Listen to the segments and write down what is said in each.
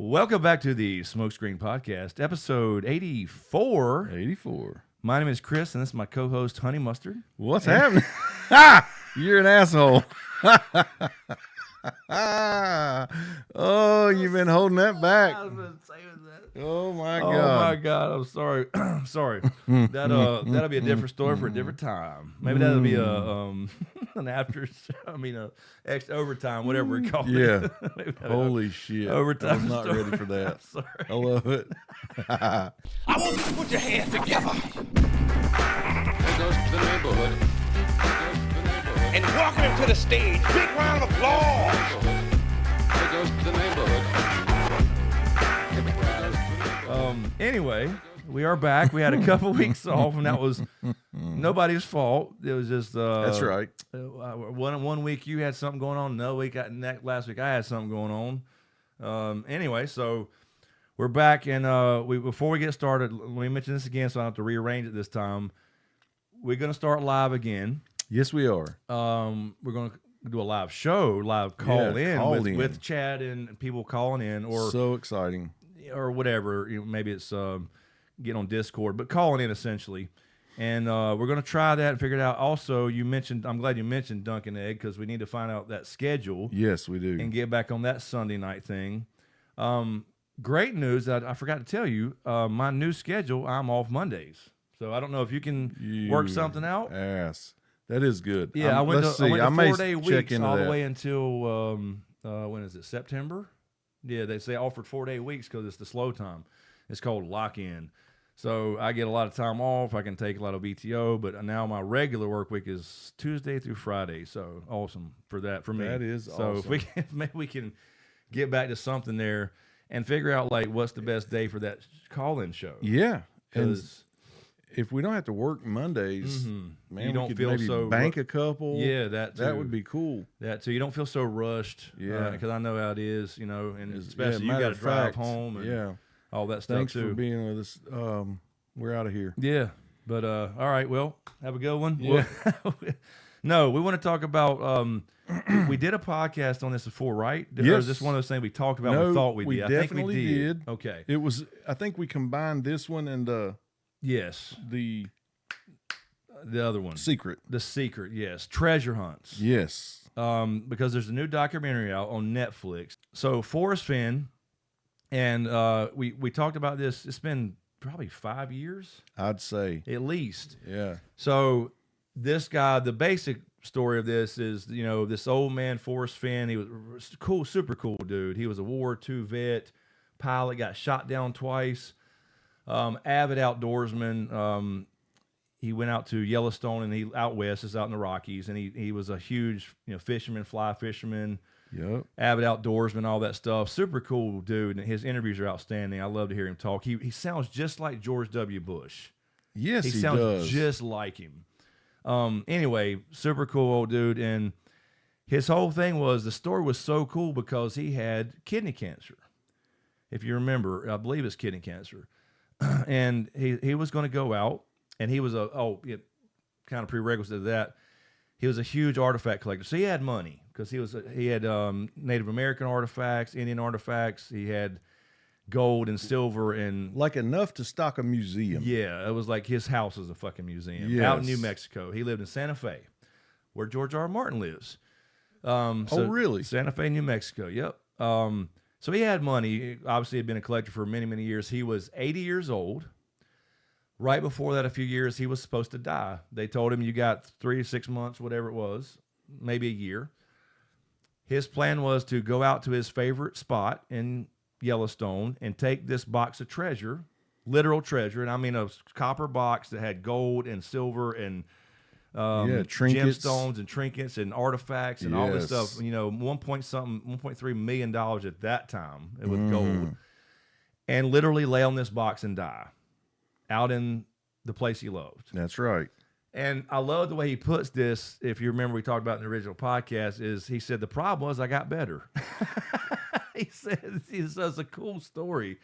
Welcome back to the SmokeScreen Podcast, episode 84. 84. My name is Chris, and this is my co-host, Honey Mustard. What's happening? You're an asshole. Oh, you've been holding that back. I was going to say that. Oh, my God. Oh, my God. I'm sorry. sorry. That'll be a different story for a different time. Maybe that'll be an after, extra overtime, whatever we call it. Yeah. Holy shit. Overtime. I was not ready for that. Sorry. I love it. I want you to put your hands together. There goes to the neighborhood. And welcome him to the stage. Big round of applause. There goes to the neighborhood. Anyway, we are back. We had a couple weeks off, and that was nobody's fault. It was just That's right. One week you had something going on. Another week, last week I had something going on. Anyway, so we're back, and before we get started, let me mention this again, so I don't have to rearrange it this time. We're gonna start live again. Yes, we are. We're gonna do a live show, live call in with Chad and people calling in, or so exciting, or whatever. Maybe it's get on Discord, but calling in essentially. And we're gonna try that and figure it out. Also, I'm glad you mentioned Dunkin' Egg, because we need to find out that schedule. Yes, we do. And get back on that Sunday night thing. Great news that I forgot to tell you. My new schedule, I'm off Mondays, so I don't know if you can work something out. Ass. That is good. Yeah, I went to 4-day weeks all the way that. until when is it? September? Yeah, they offered 4-day weeks because it's the slow time. It's called lock-in. So I get a lot of time off. I can take a lot of BTO, but now my regular work week is Tuesday through Friday. So awesome for that for me. That is so awesome. if maybe we can get back to something there and figure out like what's the best day for that call-in show. Yeah, and Because if we don't have to work Mondays, man, You don't we could feel maybe so bank a couple. yeah, that would be cool. so you don't feel so rushed. Yeah. Because I know how it is, and It's- especially yeah, you got matter to of drive fact, home and yeah. all that stuff Thanks too. for being with us. We're out of here. Yeah, but all right, well, have a good one. Yeah. No, we want to talk about. We did a podcast on this before, right? Or Yes. is this one of those things we talked about? No, We thought we we did. I definitely think we did. did. Okay. It was. I think we combined this one and Yes. the The other one. secret. The Secret. Yes. Treasure hunts. Yes. Because there's a new documentary out on Netflix. So Forrest Fenn, and we talked about this. It's been probably 5 years I'd say. at least. Yeah. So this guy, the basic story of this is, this old man, Forrest Fenn, he was cool, super cool dude. He was a World War II vet, pilot, got shot down twice, avid outdoorsman. He went out to Yellowstone and out west, is out in the Rockies, and he was a huge, fisherman, fly fisherman, Yep. avid outdoorsman, all that stuff. Super cool dude, and his interviews are outstanding. I love to hear him talk. He sounds just like George W. Bush. Yes, he sounds does. just like him. Anyway, super cool old dude, and his whole thing was, the story was so cool because he had kidney cancer. If you remember, I believe it's kidney cancer, and he was going to go out, and he was kind of prerequisite to that. He was a huge artifact collector, so he had money because he had Native American artifacts, Indian artifacts. He had gold and silver and like enough to stock a museum. yeah, it was like his house was a fucking museum out in New Mexico. He lived in Santa Fe, where George R. R. Martin lives. Oh, really? Santa Fe, New Mexico. Yep. So he had money. Obviously, had been a collector for many, many years. He was 80 years old. Right before that, a few years, he was supposed to die. They told him, you got 3 to 6 months, whatever it was, maybe a year. His plan was to go out to his favorite spot in Yellowstone and take this box of treasure, literal treasure, and I mean a copper box that had gold and silver and trinkets. gemstones and trinkets and artifacts and all this Yes. stuff. $1.3 million at that time with gold, and literally lay on this box and die out in the place he loved. That's right. And I love the way he puts this. If you remember, we talked about in the original podcast, is he said, the problem was I got better. He said, it's a cool story.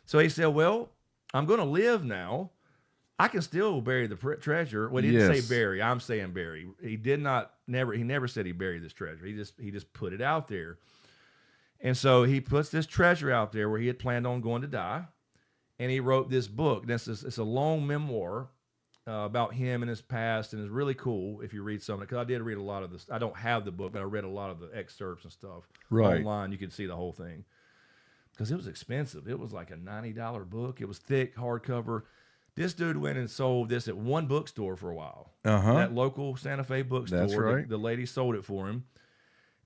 So he said, well, I'm going to live now. I can still bury the treasure. Well, he didn't Yes. say bury. I'm saying bury. He never said he buried this treasure. He just put it out there. And so he puts this treasure out there where he had planned on going to die. And he wrote this book. It's a long memoir about him and his past, and it's really cool if you read some of it. Because I did read a lot of this. I don't have the book, but I read a lot of the excerpts and stuff online. You can see the whole thing. Because it was expensive. It was like a $90 book. It was thick, hardcover. This dude went and sold this at one bookstore for a while. That local Santa Fe bookstore. That's right. The lady sold it for him.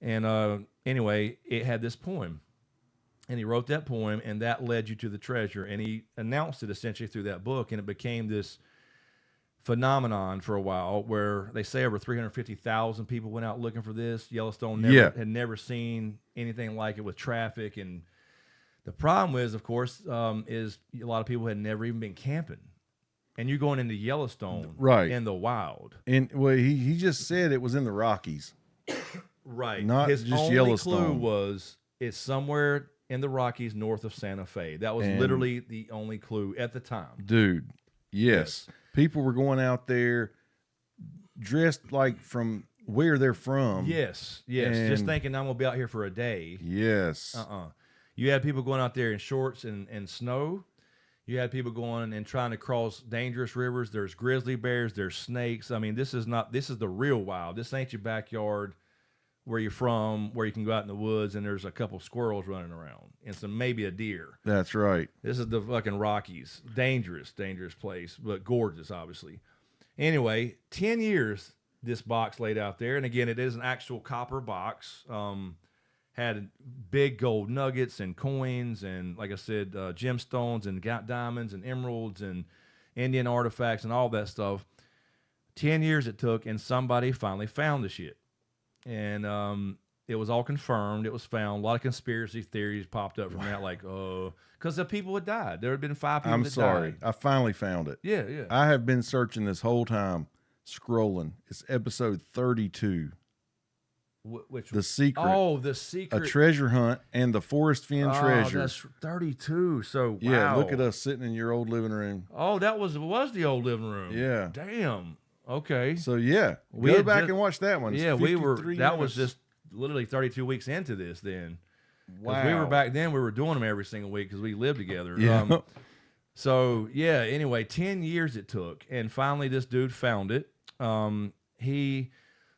And anyway, it had this poem. And he wrote that poem, and that led you to the treasure. And he announced it essentially through that book, and it became this phenomenon for a while where they say over 350,000 people went out looking for this. Yellowstone had never seen anything like it with traffic. And the problem is, of course, is a lot of people had never even been camping. And you're going into Yellowstone in the wild. And well, he just said it was in the Rockies. Right. Not His just only Yellowstone. clue was it's somewhere in the Rockies north of Santa Fe. That was literally the only clue at the time. Dude, yes. People were going out there dressed like from where they're from. Yes. Just thinking I'm going to be out here for a day. Yes. You had people going out there in shorts and snow. You had people going and trying to cross dangerous rivers. There's grizzly bears. There's snakes. I mean, this is the real wild. This ain't your backyard where you're from, where you can go out in the woods and there's a couple squirrels running around and maybe a deer. That's right. This is the fucking Rockies. Dangerous place, but gorgeous, obviously. Anyway, 10 years this box laid out there. And again, it is an actual copper box. Had big gold nuggets and coins and, like I said, gemstones and diamonds and emeralds and Indian artifacts and all that stuff. 10 years it took, and somebody finally found the shit. And it was all confirmed. It was found. A lot of conspiracy theories popped up from that, like, because the people had died. There had been 5 people that died. I finally found it. Yeah. I have been searching this whole time, scrolling. It's episode 32. Which The Secret. Oh, The Secret. A treasure hunt and the Forrest Fenn treasure. That's 32. So, wow. Yeah, look at us sitting in your old living room. Oh, that was the old living room. Yeah. Damn. Okay. So, yeah, We go had back just- and watch that one. It's Yeah, we were. 53 That was minutes. just literally 32 weeks into this then. 'Cause Wow. we were back then. We were doing them every single week because we lived together. Yeah. So yeah. Anyway, 10 years it took, and finally this dude found it.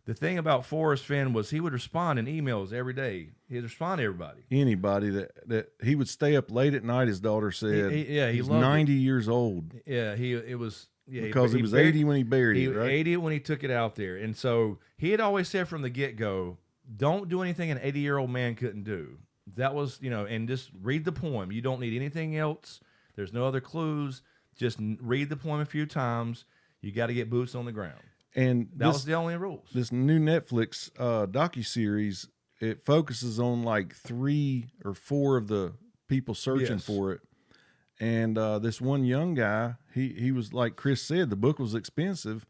The thing about Forrest Fenn was he would respond in emails every day. He'd respond to everybody. Anybody that he would stay up late at night, his daughter said. He He's loved 90 years old. Yeah. It was. Yeah, Because he was 80 when he buried it, right? 80 when he took it out there. And so he had always said from the get-go, don't do anything an 80-year-old man couldn't do. That was, and just read the poem. You don't need anything else. There's no other clues. Just read the poem a few times. You got to get boots on the ground. And That was the only rules. this new Netflix docuseries, it focuses on like 3 or 4 of the people searching Yes. for it. And this one young guy, he was, like Chris said, the book was expensive,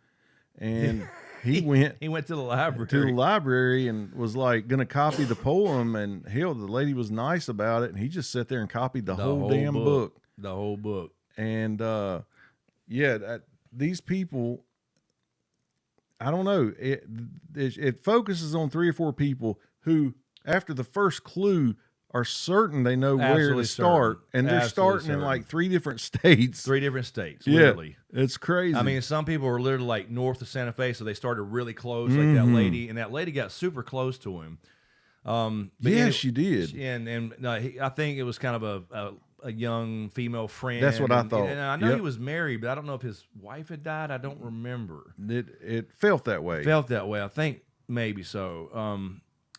and he went He went to the library. to the library and was like going to copy the poem, and hell, the lady was nice about it, and he just sat there and copied the whole damn book. The whole book. And these people, I don't know, it focuses on 3 or 4 people who, after the first clue, are certain they know where Absolutely to start, certain. and they're Absolutely starting in certain. like 3 different states. 3 different states, Yeah, literally. it's crazy. I mean, some people were literally like north of Santa Fe, so they started really close, like that lady, and that lady got super close to him. But yeah, she did. And I think it was kind of a young female friend. That's what I and- thought. And I know Yep. he was married, but I don't know if his wife had died. I don't remember. It felt that way. Felt that way. I think maybe so.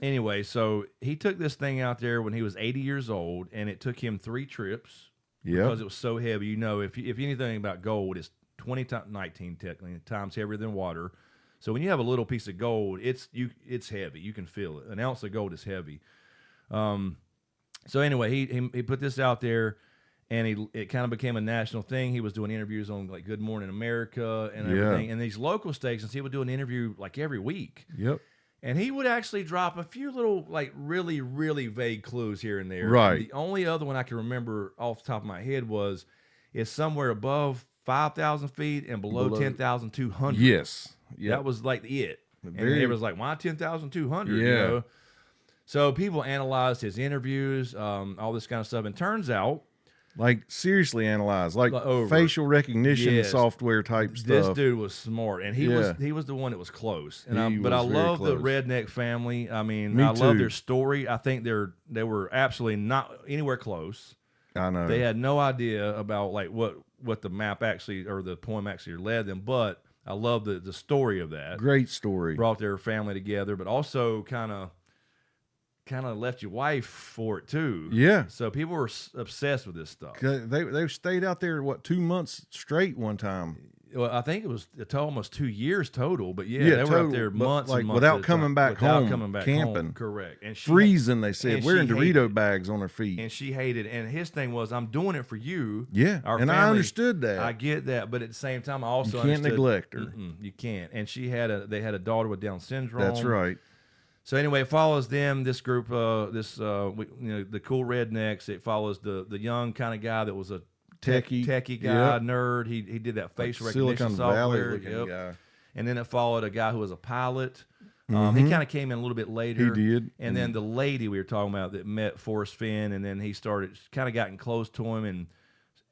Anyway, so he took this thing out there when he was 80 years old, and it took him 3 trips because it was so heavy. If anything about gold, it's 19 technically times heavier than water. So when you have a little piece of gold, it's heavy. You can feel it. An ounce of gold is heavy. So anyway, he put this out there, and it kind of became a national thing. He was doing interviews on like Good Morning America and everything, and these local stations. He would do an interview like every week. Yep. And he would actually drop a few little, like, really, really vague clues here and there. Right. The only other one I can remember off the top of my head was it's somewhere above 5,000 feet and below 10,200. Yes. Yep. That was like it. And Very- it was like, why 10,200? Yeah. So people analyzed his interviews, all this kind of stuff, and turns out Like seriously analyzed, like Over. facial recognition Yes. software type this stuff. dude was smart, and he Yeah. was the one that was close. He And but I was very love the close. redneck family. I mean, Me I love too. their story. I think they were absolutely not anywhere close. I know. They had no idea about like what the map actually or the poem actually led them, but I love the story of that. Great story. Brought their family together, but also kind of left your wife for it too. Yeah. So people were obsessed with this stuff. 'Cause they stayed out there, what, 2 months straight one time. Well, I think it was almost 2 years total, but yeah, Yeah, they were total, up there but, months like, and months without at a coming time, back without home, coming back camping. home. Correct. And she Freezing, they said. and Wearing she Dorito hated- bags on their feet. and she hated. And his thing was, I'm doing it for you. Yeah, our and I family. understood that. I get that, but at the same time, I also You can't understood, neglect her. You can't. And they had a daughter with Down syndrome. That's right. So anyway, it follows them. This group, the cool rednecks. It follows the young kind of guy that was a techie guy, Yep. nerd. He did that facial recognition Silicon Valley software. looking guy. And then it followed a guy who was a pilot. He kind of came in a little bit later. He did. And then the lady we were talking about that met Forrest Fenn, and then he started kind of gotten close to him, and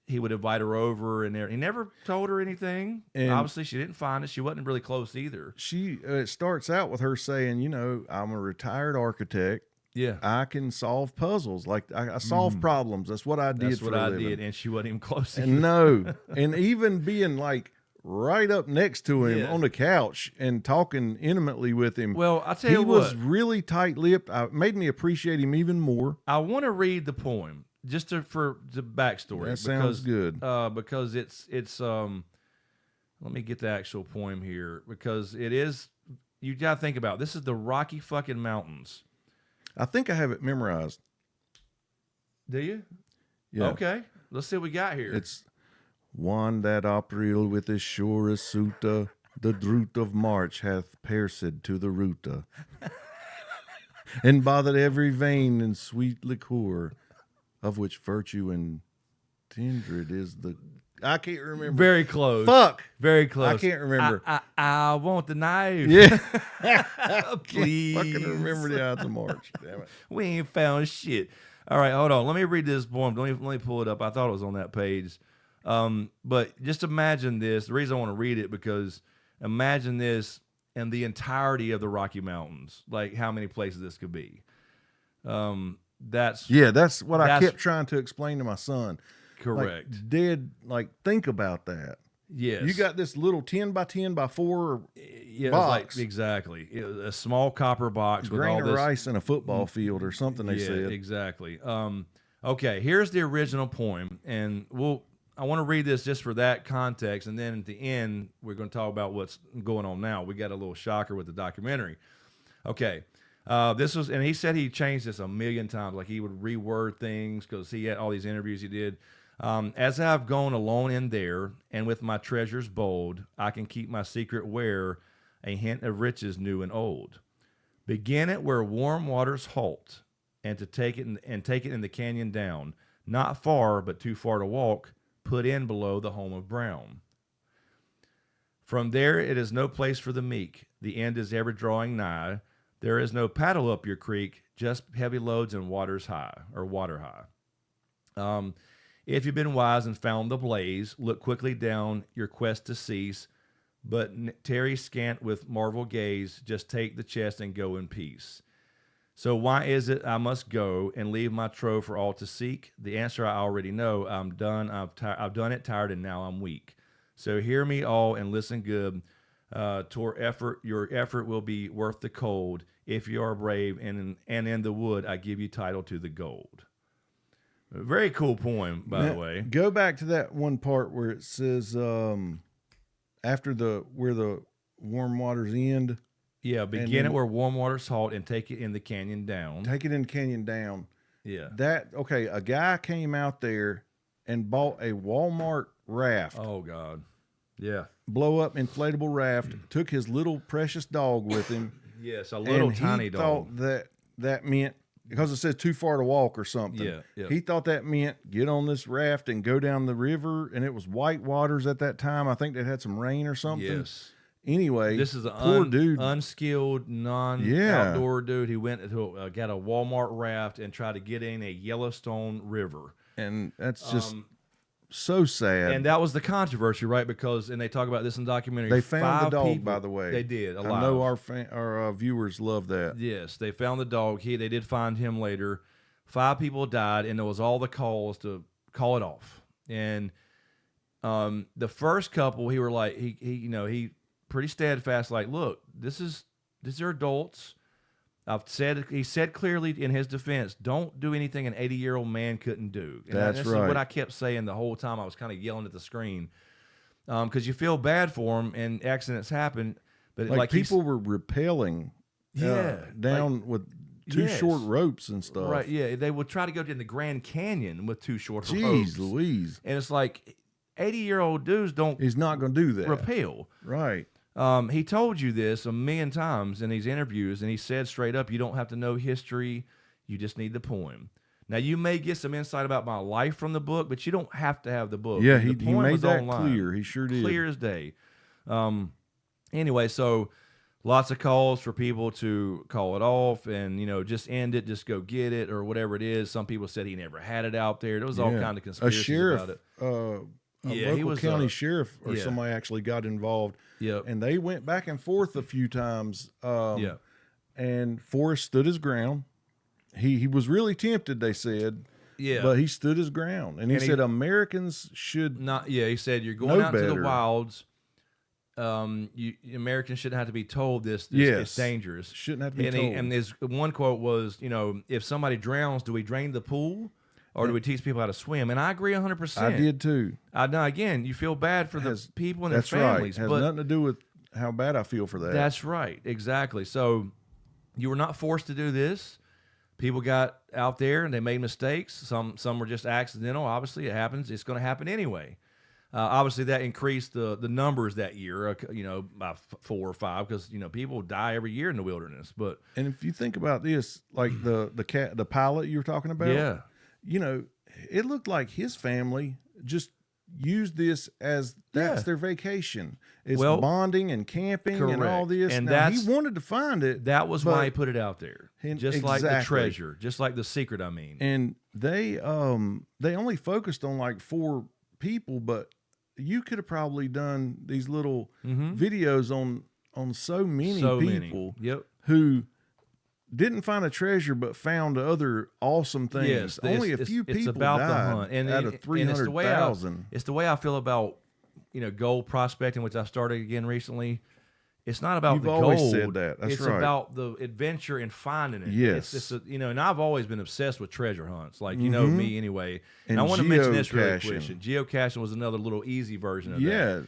he would invite her over, and he never told her anything. And- Obviously, she didn't find it. She wasn't really close either. It starts out with her saying, I'm a retired architect. Yeah. I can solve puzzles. Like I solve problems. That's what I did That's for what a I living. did, and she wasn't even close. And no, and even being like right up next to him Yeah. on the couch and talking intimately with him. Well, I'll tell he you was what. really tight-lipped. It made me appreciate him even more. I want to read the poem just for the backstory. That sounds good. Because it's let me get the actual poem here, because it is, you got to think about it. This is the Rocky fucking Mountains. I think I have it memorized. Do you? Yeah. Okay. Let's see what we got here. It's one that April with his surest suita, the drought of March hath pierced to the ruta, and bothered every vein in sweet liquor, of which virtue and kindred is the. I can't remember. very close. Fuck. Very close. I can't remember. I want the knife. Yeah. Please. Fucking remember the Ides of March. Damn it. We ain't found shit. All right, hold on. Let me read this poem. Let me pull it up. I thought it was on that page. But just imagine this. The reason I want to read it, because imagine this and the entirety of the Rocky Mountains. Like how many places this could be. That's That's what I That's- kept trying to explain to my son. correct. Like, Dad, think about that. Yes. You got this little 10 by 10 by 4 yeah, it was like, box. exactly. It was a small copper box with grain all of this rice in a football field or something, they said. Exactly. Okay, here's the original poem, and I want to read this just for that context, and then at the end we're going to talk about what's going on now. We got a little shocker with the documentary. Okay, this was, and he said he changed this a million times, like he would reword things because he had all these interviews he did. As I've gone alone in there, and with my treasures bold, I can keep my secret where a hint of riches new and old. Begin it where warm waters halt, and take it in the canyon down. Not far, but too far to walk. Put in below the home of Brown. From there, it is no place for the meek. The end is ever drawing nigh. There is no paddle up your creek, just heavy loads and water high. If you've been wise and found the blaze, look quickly down your quest to cease. But tarry scant with marvel gaze, just take the chest and go in peace. So why is it I must go and leave my trove for all to seek? The answer I already know. I'm done. I've done it, tired, and now I'm weak. So hear me all and listen good. Your effort will be worth the cold if you are brave. And in the wood, I give you title to the gold. A very cool poem, by the way. Go back to that one part where it says after where the warm waters end, Yeah, begin it where warm waters halt and take it in the canyon down. take it in the canyon down. Yeah. A guy came out there and bought a Walmart raft, Oh God. Yeah. blow up inflatable raft, took his little precious dog with him. Yes, a little and tiny he dog. thought that meant, because it says too far to walk or something. Yeah. He thought that meant get on this raft and go down the river, and it was white waters at that time. I think they had some rain or something. Yes. Anyway, This is an poor dude. unskilled, non-outdoor dude. He went to got a Walmart raft and tried to get in a Yellowstone River. And that's just so sad. And that was the controversy, right? Because, and they talk about this in the documentary. They found the dog, people, by the way. They did. Alive. I know our viewers love that. Yes, they found the dog. They did find him later. 5 people died, and there was all the calls to call it off. And the first couple, he pretty steadfast, like, look, these are adults. He said clearly in his defense, don't do anything an 80-year-old man couldn't do. And That's this right. is what I kept saying the whole time. I was kind of yelling at the screen because you feel bad for him, and accidents happen. But like people were rappelling down with too short ropes and stuff. Right, yeah. They would try to go in the Grand Canyon with too short ropes. Jeez Louise. And it's like 80-year-old dudes don't He's not going to do that. rappel. Right. He told you this a million times in these interviews, and he said straight up, you don't have to know history, you just need the poem. Now, you may get some insight about my life from the book, but you don't have to have the book. Yeah, The he poem made was that online. clear. He sure did. Clear as day. Anyway, so lots of calls for people to call it off and, just end it, just go get it, or whatever it is. Some people said he never had it out there. There was all kind of conspiracies about it. A local county sheriff or somebody actually got involved. Yep. And they went back and forth a few times. And Forrest stood his ground. He was really tempted, they said. Yeah. But he stood his ground. And he said Americans should not. Yeah, he said you're going out to the better. wilds. Americans shouldn't have to be told this. Yes. It's dangerous. Shouldn't have to be and told. And his one quote was, if somebody drowns, do we drain the pool? Or do we teach people how to swim? And I agree 100%. I did too. Now, again, you feel bad for the people and their families. Right. Has but nothing to do with how bad I feel for that. That's right. Exactly. So you were not forced to do this. People got out there and they made mistakes. Some were just accidental. Obviously, it happens. It's going to happen anyway. Obviously, that increased the numbers that year, by 4 or 5, because people die every year in the wilderness. But and if you think about this, like the pilot you were talking about, it looked like his family just used this as that's their vacation. It's bonding and camping and all this. And now, he wanted to find it. That was why he put it out there, just like the treasure, just like the secret. I mean, and they only focused on like 4 people, but you could have probably done these little videos on so many people who didn't find a treasure but found other awesome things. Yes, only a few people it's about died the hunt. And out of 300,000. It's the way I feel about gold prospecting, which I started again recently. It's not about You've the always gold. said that. That's it's right. about the adventure and finding it. Yes. It's and I've always been obsessed with treasure hunts. Like, me anyway. And I want to geocaching. mention this really quick. Geocaching was another little easy version of that. Yeah.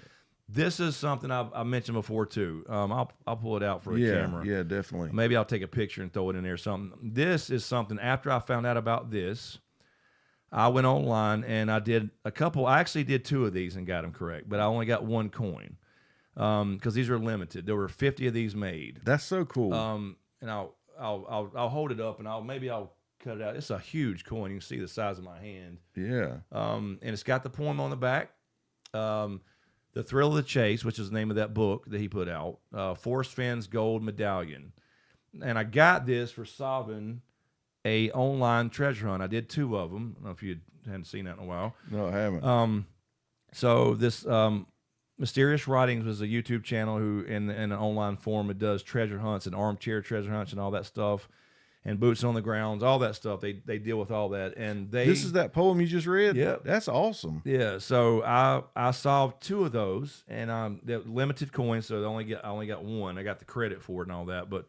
This is something I mentioned before too. I'll pull it out for a camera. Yeah, definitely. Maybe I'll take a picture and throw it in there or something. This is something, after I found out about this, I went online and I did a couple. I actually did 2 of these and got them correct, but I only got 1 coin because these are limited. There were 50 of these made. That's so cool. And I'll hold it up and I'll cut it out. It's a huge coin. You can see the size of my hand. Yeah. And it's got the poem on the back. The Thrill of the Chase, which is the name of that book that he put out. Forrest Fenn's Gold Medallion. And I got this for solving a online treasure hunt. I did 2 of them. I don't know if you hadn't seen that in a while. No, I haven't. So this Mysterious Writings was a YouTube channel who in an online forum, it does treasure hunts and armchair treasure hunts and all that stuff. And boots on the grounds, all that stuff. They deal with all that. And this is that poem you just read? Yeah. That's awesome. Yeah. So I solved 2 of those, and they're limited coins, so I only got 1. I got the credit for it and all that. But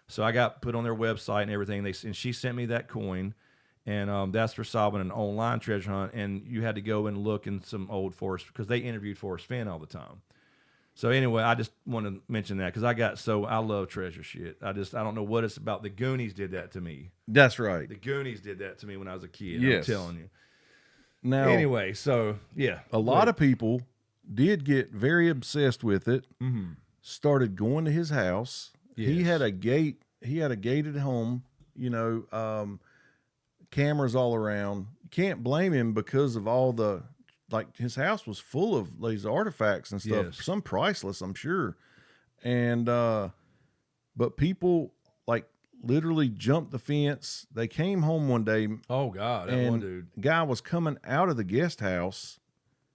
so I got put on their website and everything. And she sent me that coin, and that's for solving an online treasure hunt. And you had to go and look in some old Forrest, because they interviewed Forrest Fenn all the time. So anyway, I just want to mention that because I love treasure shit. I don't know what it's about. The Goonies did that to me. That's right. The Goonies did that to me when I was a kid. Yes. I'm telling you. Now, anyway, so yeah, a lot of people did get very obsessed with it. Started going to his house. Yes. He had a gate. He had a gated home. Cameras all around. You can't blame him because of all his house was full of these artifacts and stuff. Yes. Some priceless, I'm sure. And but people like literally jumped the fence. They came home one day. Oh God, that one dude. Guy was coming out of the guest house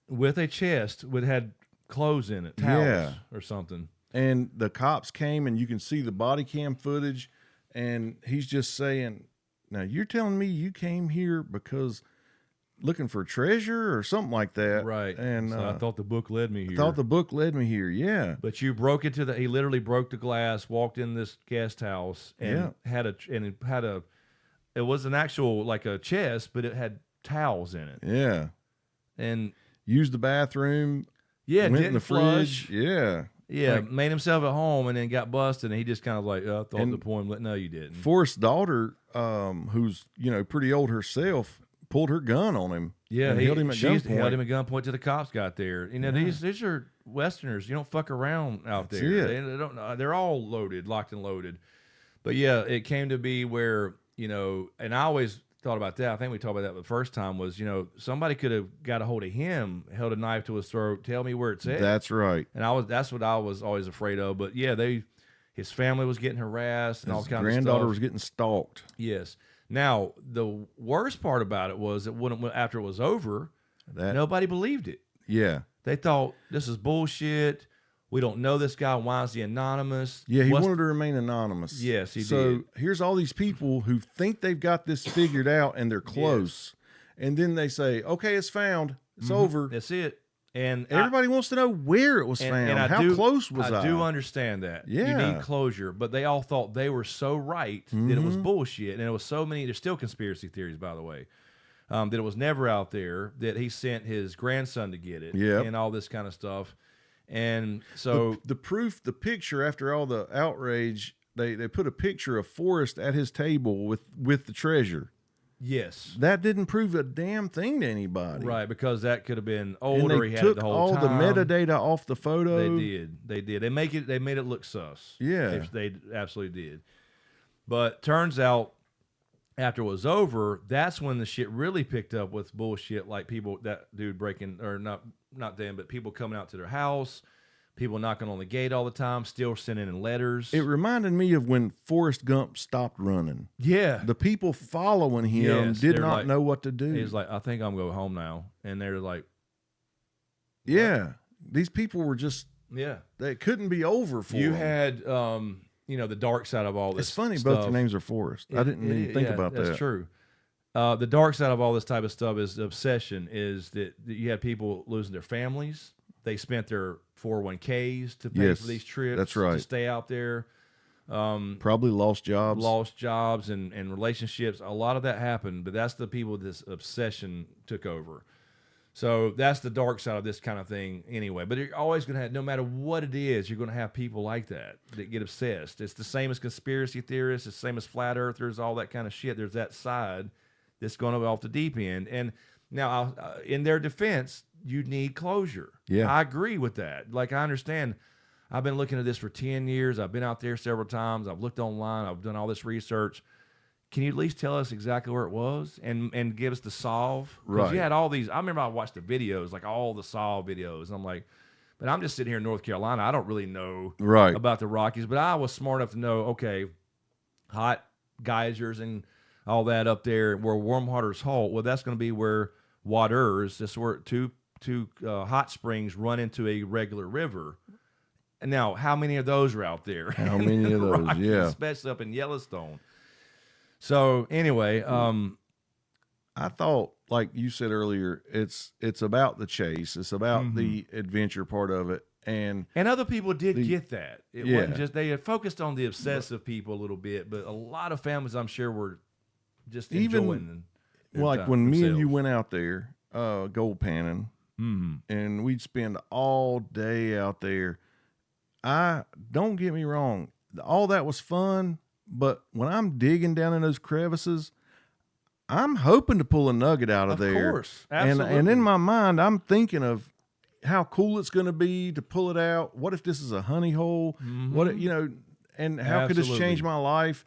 with a chest with had clothes in it, towels or something. And the cops came, and you can see the body cam footage, and he's just saying, "Now you're telling me you came here because looking for treasure or something like that?" Right. And so I thought the book led me here. I thought the book led me here. Yeah. But you broke into he literally broke the glass, walked in this guest house, and it was an actual like a chest, but it had towels in it. Yeah. And used the bathroom. Yeah, went didn't in the flush. fridge. Yeah. Yeah, Like, made himself at home and then got busted, and he just kind of like, I thought the poem, but no, you didn't. Forrest's daughter, who's pretty old herself, pulled her gun on him. Yeah, and held him at gunpoint. held him at gunpoint till the cops got there. You know, these are Westerners. You don't fuck around out That's there. it. They don't. They're all loaded, locked and loaded. But yeah, it came to be where and I always thought about that. I think we talked about that the first time was, somebody could have got a hold of him, held a knife to his throat, tell me where it's at. That's right. And that's what I was always afraid of. But yeah, his family was getting harassed and all kinds of stuff. His granddaughter was getting stalked. Yes. Now, the worst part about it was that after it was over, nobody believed it. Yeah. They thought, this is bullshit. We don't know this guy. Why is he anonymous? Yeah, he wanted to remain anonymous. Yes, he did. So here's all these people who think they've got this figured out and they're close. Yes. And then they say, okay, it's found. It's over. That's it. And everybody wants to know where it was found. And how close was I? I do understand that. Yeah. You need closure. But they all thought they were so right that it was bullshit. And it was so many. There's still conspiracy theories, by the way, that it was never out there, that he sent his grandson to get it and all this kind of stuff. And so the proof, the picture after all the outrage, they put a picture of Forrest at his table with the treasure. Yes. That didn't prove a damn thing to anybody. Right, because that could have been older. And he had it the whole time. All the metadata off the photo. They did. They made it look sus. Yeah. They absolutely did. But turns out after it was over, that's when the shit really picked up with bullshit, like people, that dude breaking, or not them, but people coming out to their house, people knocking on the gate all the time, still sending in letters. It reminded me of when Forrest Gump stopped running. Yeah. The people following him did not know what to do. He's like, I think I'm going home now. And they're like, yeah, these people were just, yeah, they couldn't be over for you them. had, the dark side of all this. It's funny, stuff. both their names are Forrest. I didn't even think about that. That's true. The dark side of all this type of stuff is the obsession, is that you had people losing their families. They spent their 401ks to pay for these trips. That's right. To stay out there. Probably lost jobs. And relationships. A lot of that happened, but that's the people this obsession took over. So that's the dark side of this kind of thing anyway. But you're always going to have, no matter what it is, you're going to have people like that get obsessed. It's the same as conspiracy theorists. It's the same as flat earthers, all that kind of shit. There's that side that's going to be off the deep end. And now, in their defense, you need closure. Yeah. I agree with that. Like, I understand. I've been looking at this for 10 years. I've been out there several times. I've looked online. I've done all this research. Can you at least tell us exactly where it was and give us the solve? Because Right. you had all these. I remember I watched the videos, like all the solve videos. And I'm like, but I'm just sitting here in North Carolina. I don't really know about the Rockies. But I was smart enough to know, okay, hot geysers and all that up there where warm water's halt. Well, that's going to be where waters, that's where two hot springs run into a regular river. And now, how many of those are out there? How many of those? Rockies, Yeah. especially up in Yellowstone. So anyway, I thought, like you said earlier, it's about the chase. It's about the adventure part of it. And other people did get that. It Yeah. wasn't just, they had focused on the obsessive people a little bit, but a lot of families, I'm sure, were just enjoying their like time when me and you themselves. went out there, gold panning, and we'd spend all day out there. Don't get me wrong, all that was fun, but when I'm digging down in those crevices, I'm hoping to pull a nugget out of there. Of course, absolutely. And in my mind, I'm thinking of how cool it's going to be to pull it out. What if this is a honey hole? What, and how could this change my life?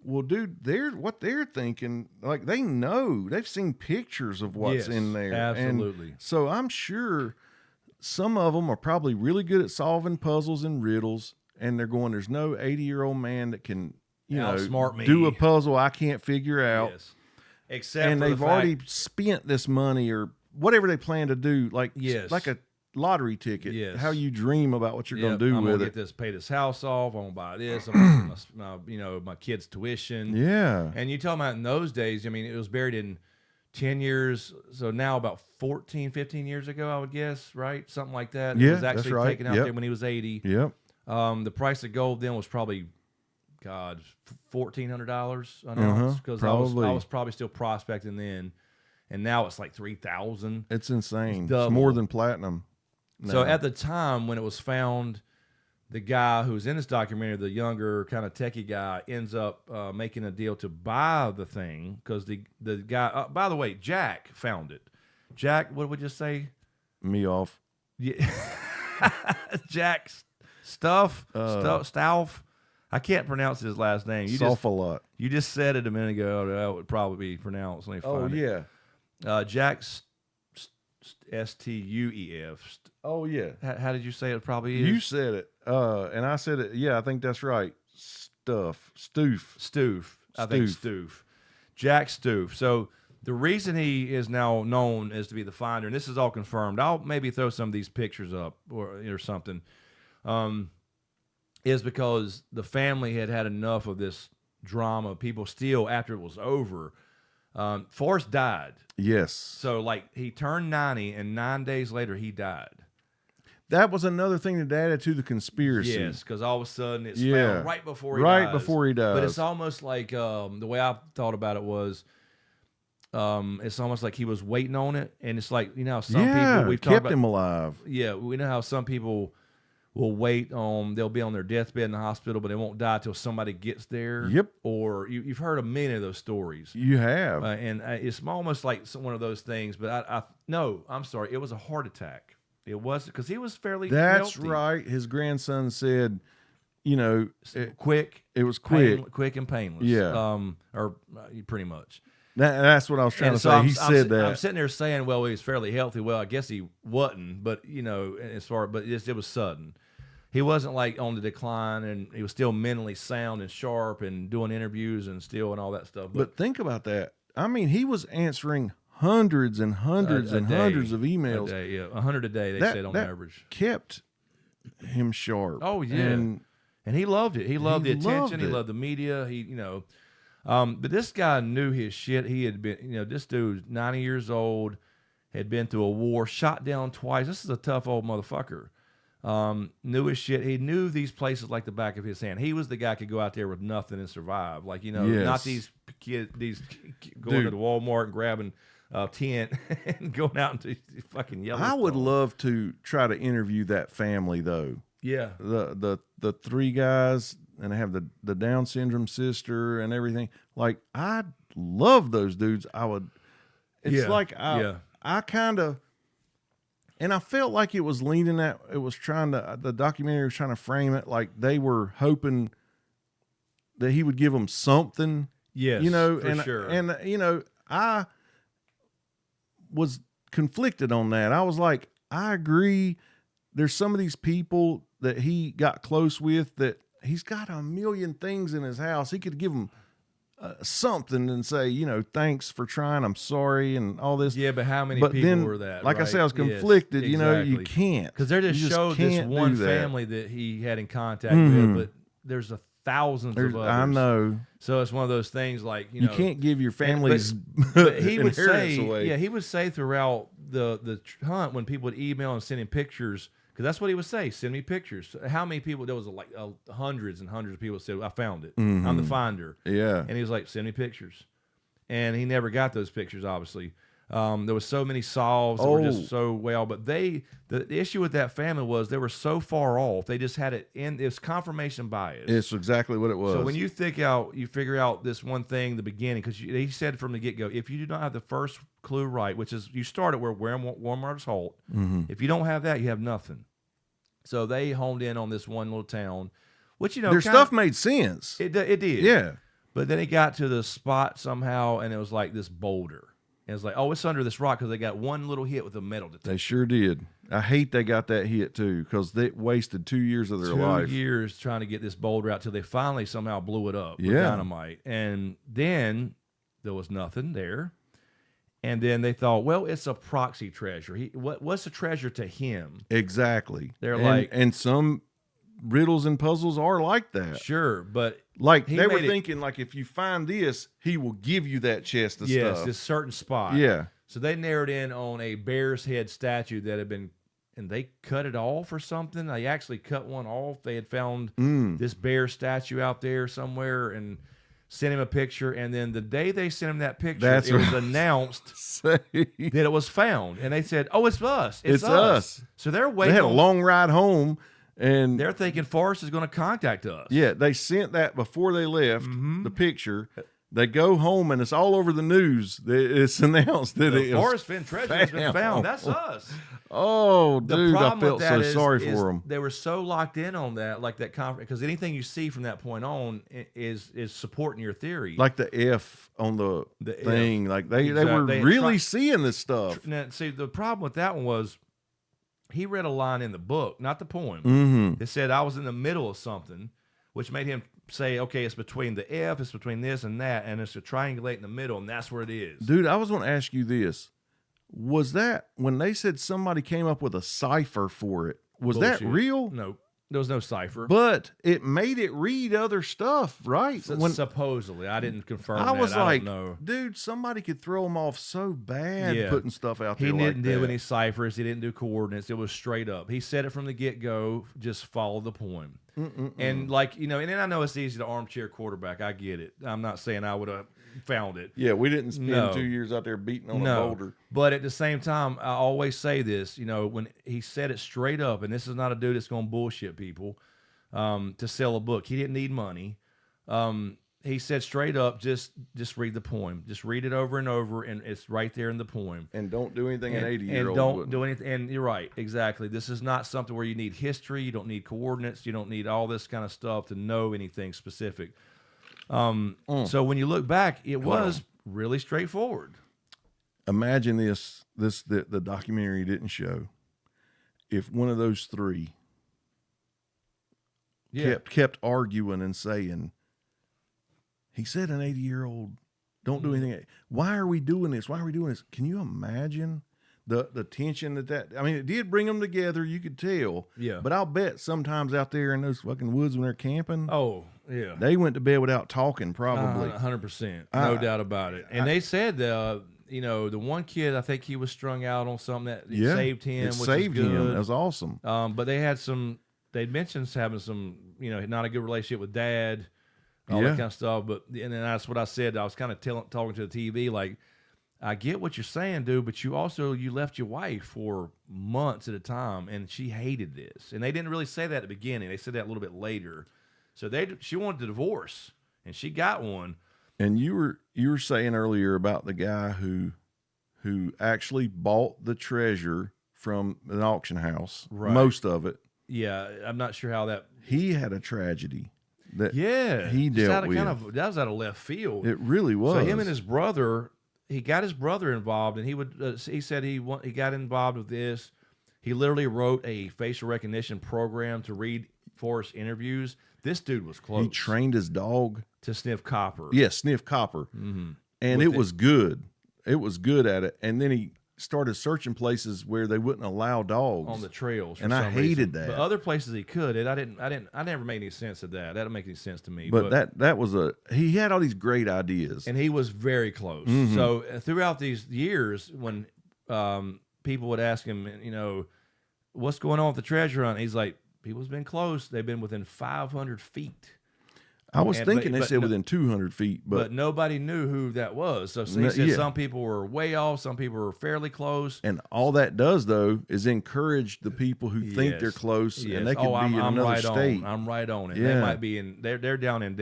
Well, dude, what they're thinking, like, they know, they've seen pictures of what's in there. Absolutely. And so I'm sure some of them are probably really good at solving puzzles and riddles, and they're going, there's no 80-year-old man that can, Outsmart me. do a puzzle I can't figure out. Yes. Except And for they've already spent this money or whatever they plan to do, like a lottery ticket. Yes. How you dream about what you're going to do I'm with gonna it. get this, pay this house off. I'm gonna buy this. I'm gonna, my kids' tuition. Yeah. And you talking about in those days, I mean, it was buried in 10 years. So now about 14, 15 years ago, I would guess, right? Something like that. Yeah, It was actually that's right. taken out there when he was 80. Yep. The price of gold then was probably, $1,400 an Uh-huh, ounce, because I probably. was probably still prospecting then, and now it's like 3,000. It's insane. It's double. more than platinum. So now. at the time when it was found, the guy who's in this documentary, the younger kind of techie guy, ends up making a deal to buy the thing because the guy. By the way, Jack found it. Jack, what would you say? Me off. Yeah. Jack Stauff. I can't pronounce his last name. A lot. You just said it a minute ago. That would probably be pronounced. Let me find it. yeah. Jack Stuef. Oh yeah. How did you say it? Probably is? You said it. And I said it. Yeah, I think that's right. Stoof. I think Stoof. Jack Stoof. So the reason he is now known as to be the finder, and this is all confirmed, I'll maybe throw some of these pictures up or something, is because the family had enough of this drama. People still, after it was over, Forrest died. Yes. So like he turned 90 and 9 days later he died. That was another thing that added to the conspiracy. Yes, because all of a sudden it's found right before he dies. Right before he dies. But it's almost like the way I thought about it was, it's almost like he was waiting on it, and it's like how some people we've talked kept about him alive. Yeah, we know how some people will wait on, they'll be on their deathbed in the hospital, but they won't die till somebody gets there. Yep. Or you've heard a million of those stories. You have. And it's almost like one of those things, but no, I'm sorry, it was a heart attack. It was because he was fairly That's healthy. right. His grandson said, Quick. It was quick. Quick and painless. Yeah. Or pretty much. That's what I was trying to say. I'm said that. I'm sitting there saying, well, he was fairly healthy. Well, I guess he wasn't, but but it was sudden. He wasn't like on the decline, and he was still mentally sound and sharp and doing interviews and all that stuff. But think about that. I mean, he was answering hundreds and hundreds and hundreds of emails. A day, 100 a day, they said on average. Kept him sharp. Oh, yeah. And he loved it. He loved the attention. He loved the media. But this guy knew his shit. He had been, this dude, 90 years old, had been through a war, shot down twice. This is a tough old motherfucker. Knew his shit. He knew these places like the back of his hand. He was the guy who could go out there with nothing and survive. Like, not these kids, going to the Walmart and grabbing tent and going out into fucking Yellowstone. I would love to try to interview that family though. Yeah. The three guys, and they have the Down syndrome sister and everything. Like, I love those dudes. I would. It's like I kind of. And I felt like it was leaning at, the documentary was trying to frame it like they were hoping that he would give them something. Yes, for sure. And, I was conflicted on that. I was like, I agree. There's some of these people that he got close with that he's got a million things in his house. He could give them something and say, thanks for trying. I'm sorry and all this. Yeah, but how many people then, were that? Like right? I said, I was conflicted. Yes, exactly. You can't. Because they just showed this one family that he had in contact with, but there's thousands of others. I know. So it's one of those things like, you can't give your family's but he would say, away. he would say throughout the hunt when people would email and send him pictures, because that's what he would say, send me pictures. How many people, there was like hundreds and hundreds of people said, I found it. I'm the finder. Yeah. And he was like, send me pictures. And he never got those pictures, obviously. There was so many solves that were just so well, but the issue with that family was they were so far off. They just had it in, it's confirmation bias. It's exactly what it was. So when you figure out this one thing, the beginning, because he said from the get-go, if you do not have the first clue right, which is you start at where Walmart's halt, if you don't have that, you have nothing. So they honed in on this one little town, which, their stuff made sense. It did. Yeah. But then it got to the spot somehow, and it was like this boulder. And it's like, oh, it's under this rock because they got one little hit with a metal detector. They sure did. I hate they got that hit too because they wasted 2 years of their life. 2 years trying to get this boulder out till they finally somehow blew it up with Yeah. dynamite. And then there was nothing there. And then they thought, well, it's a proxy treasure. What's a treasure to him? Exactly. They're some riddles and puzzles are like that. Sure, but Like he they were made it- thinking, like if you find this, he will give you that chest of yes, stuff. this certain spot. Yeah. So they narrowed in on a bear's head statue that had been, and they cut it off or something. They actually cut one off. They had found this bear statue out there somewhere and sent him a picture. And then the day they sent him that picture, That's it was right. announced Say, that it was found. And they said, oh, it's us. It's us. So they're they waiting. had a long ride home, and They're thinking Forrest is going to contact us. yeah, they sent that before they left the picture. They go home, and it's all over the news. It's announced that The it was Forrest Fenn treasure has been found. That's us. Oh, The dude, I problem felt with so that is sorry for them. they were so locked in on that, like that conference, because anything you see from that point on is supporting your theory. Like the F on the The F. thing. Like they were Exactly. They really try- seeing this stuff. Now, see, the problem with that one was he read a line in the book, not the poem. Mm-hmm. It said I was in the middle of something, which made him say, okay, it's between the F, it's between this and that, and it's a triangulate in the middle, and that's where it is. Dude, I was going to ask you this. Was that when they said somebody came up with a cipher for it? Was that Bullshit. real? No, there was no cipher. But it made it read other stuff, right? When Supposedly, I didn't confirm I that. was I like, don't know. dude, somebody could throw them off so bad Yeah. putting stuff out there He like didn't do that. any ciphers. He didn't do coordinates. It was straight up. He said it from the get-go, just follow the poem. And like, and then I know it's easy to armchair quarterback. I get it. I'm not saying I would have found it. Yeah, we didn't spend No. 2 years out there beating on a No. boulder. But at the same time, I always say this, when he said it straight up, and this is not a dude that's going to bullshit people to sell a book. He didn't need money. He said straight up, just read the poem. Just read it over and over, and it's right there in the poem. And don't do anything an 80-year-old And don't wouldn't. do anything. And you're right, exactly. This is not something where you need history. You don't need coordinates. You don't need all this kind of stuff to know anything specific. So when you look back, it was really straightforward. Imagine the documentary didn't show. If one of those three kept arguing and saying, he said an 80-year-old don't do anything. Why are we doing this? Why are we doing this? Can you imagine the tension that I mean, it did bring them together. You could tell. Yeah. But I'll bet sometimes out there in those fucking woods when they're camping, Oh, yeah. they went to bed without talking probably. 100%. No doubt about it. And they said, the one kid, I think he was strung out on something that Yeah. saved him, It which saved is good. him. That was awesome. But they had they'd mentioned having some, not a good relationship with dad, all Yeah. that kind of stuff. And then that's what I said. I was kind of talking to the TV, like, I get what you're saying, dude, but you left your wife for months at a time, and she hated this. And they didn't really say that at the beginning. They said that a little bit later. So she wanted a divorce, and she got one. And you were saying earlier about the guy who actually bought the treasure from an auction house, Right. most of it. Yeah, I'm not sure how that. He had a tragedy that Yeah, he just dealt out of with. that was out of left field. It really was. So him and his brother, he got his brother involved, and he said he got involved with this. He literally wrote a facial recognition program to read Forrest interviews. This dude was close. He trained his dog. to sniff copper. Yeah, sniff copper. Mm-hmm. And With it was good. It was good at it. And then he started searching places where they wouldn't allow dogs on the trails, for and I some hated reason. that. But other places he could. I never made any sense of that. That didn't make any sense to me. But that was he had all these great ideas. And he was very close. Mm-hmm. So throughout these years, when people would ask him, what's going on with the treasure hunt? He's like, people's been close. They've been within 500 feet. I was And- thinking but- they but said no- within 200 feet, But nobody knew who that was. So he No, said yeah. some people were way off, some people were fairly close. and all that does though is encourage the people who think Yes. they're close Yes. and they could be I'm in another right state. I'm right on it. Yeah. They might be in. They're down in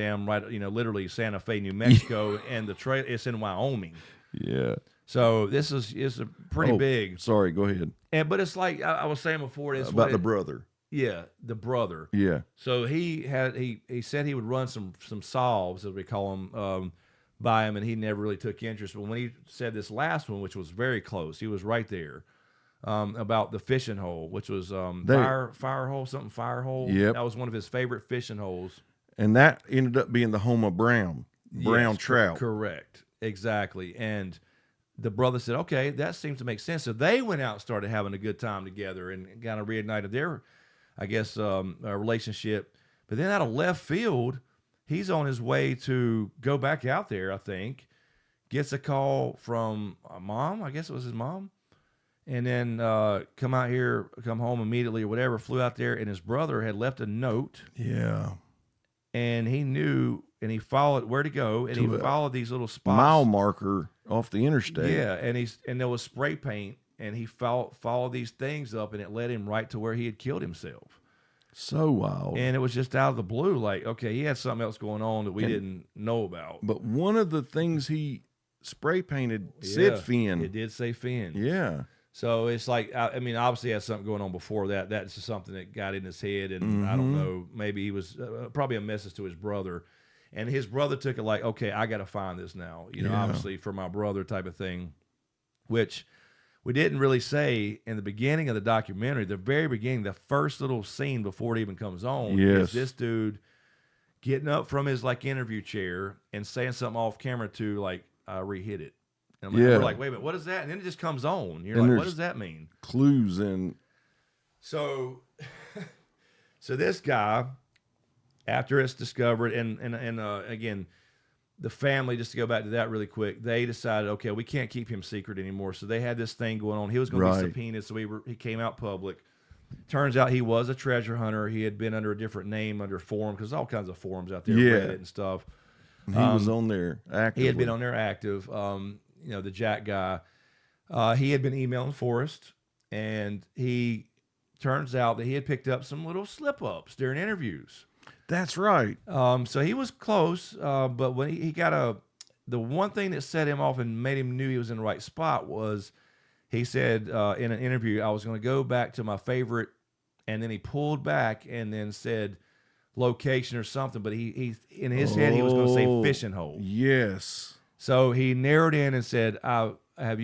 literally Santa Fe, New Mexico, and the trail it's in Wyoming. Yeah. So this is a pretty Oh, big. Sorry, go ahead. But it's like I was saying before. It's About the brother. Yeah, the brother. Yeah. So he said he would run some solves, as we call them, by him, and he never really took interest. But when he said this last one, which was very close, he was right there, about the fishing hole, which was fire hole, something fire hole. Yep. That was one of his favorite fishing holes. And that ended up being the home of brown Yes, trout. Correct. Exactly. And the brother said, okay, that seems to make sense. So they went out and started having a good time together and kind of reignited their, I guess, relationship. But then out of left field, he's on his way to go back out there, I think, gets a call from a mom, I guess it was his mom, and then come home immediately or whatever, flew out there, and his brother had left a note. Yeah. And he knew, and he followed where to go, and he followed these little spots. Mile marker off the interstate. Yeah, and there was spray paint, and he followed these things up, and it led him right to where he had killed himself. So wild. And it was just out of the blue, like, okay, he had something else going on that we didn't know about. But one of the things he spray painted said Fenn. It did say Fenn. Yeah. So it's like, I mean, obviously he had something going on before that. That's just something that got in his head, and I don't know, maybe he was probably a message to his brother. And his brother took it like, okay, I got to find this now, obviously for my brother type of thing, which we didn't really say in the beginning of the documentary. The very beginning, the first little scene before it even comes on is this dude getting up from his like interview chair and saying something off camera to like, I re-hit it. And we're like, wait a minute, what is that? And then it just comes on. You're like, what does that mean? Clues in. So this guy, after it's discovered, and again, the family, just to go back to that really quick, they decided, okay, we can't keep him secret anymore. So they had this thing going on. He was going to be subpoenaed, so he came out public. Turns out he was a treasure hunter. He had been under a different name, under forum, because there's all kinds of forums out there, Reddit and stuff. He was on there actively. He had been on there active. The Jack guy. He had been emailing Forrest, and he turns out that he had picked up some little slip-ups during interviews. That's right. So he was close, but when he got the one thing that set him off and made him knew he was in the right spot was he said in an interview, I was going to go back to my favorite, and then he pulled back and then said location or something, but he in his head he was going to say fishing hole. Yes. So he narrowed in and said, did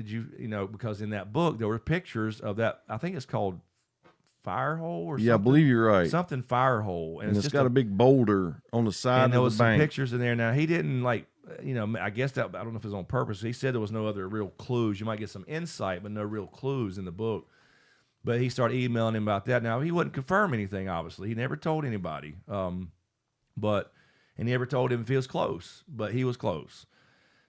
you, because in that book there were pictures of that, I think it's called fire hole or something. Yeah, I believe you're right. Something fire hole. And it's got a big boulder on the side of the bank. And there was some pictures in there. Now, he didn't I guess that, I don't know if it was on purpose. He said there was no other real clues. You might get some insight, but no real clues in the book. But he started emailing him about that. Now, he wouldn't confirm anything, obviously. He never told anybody. And he never told him if he was close, but he was close.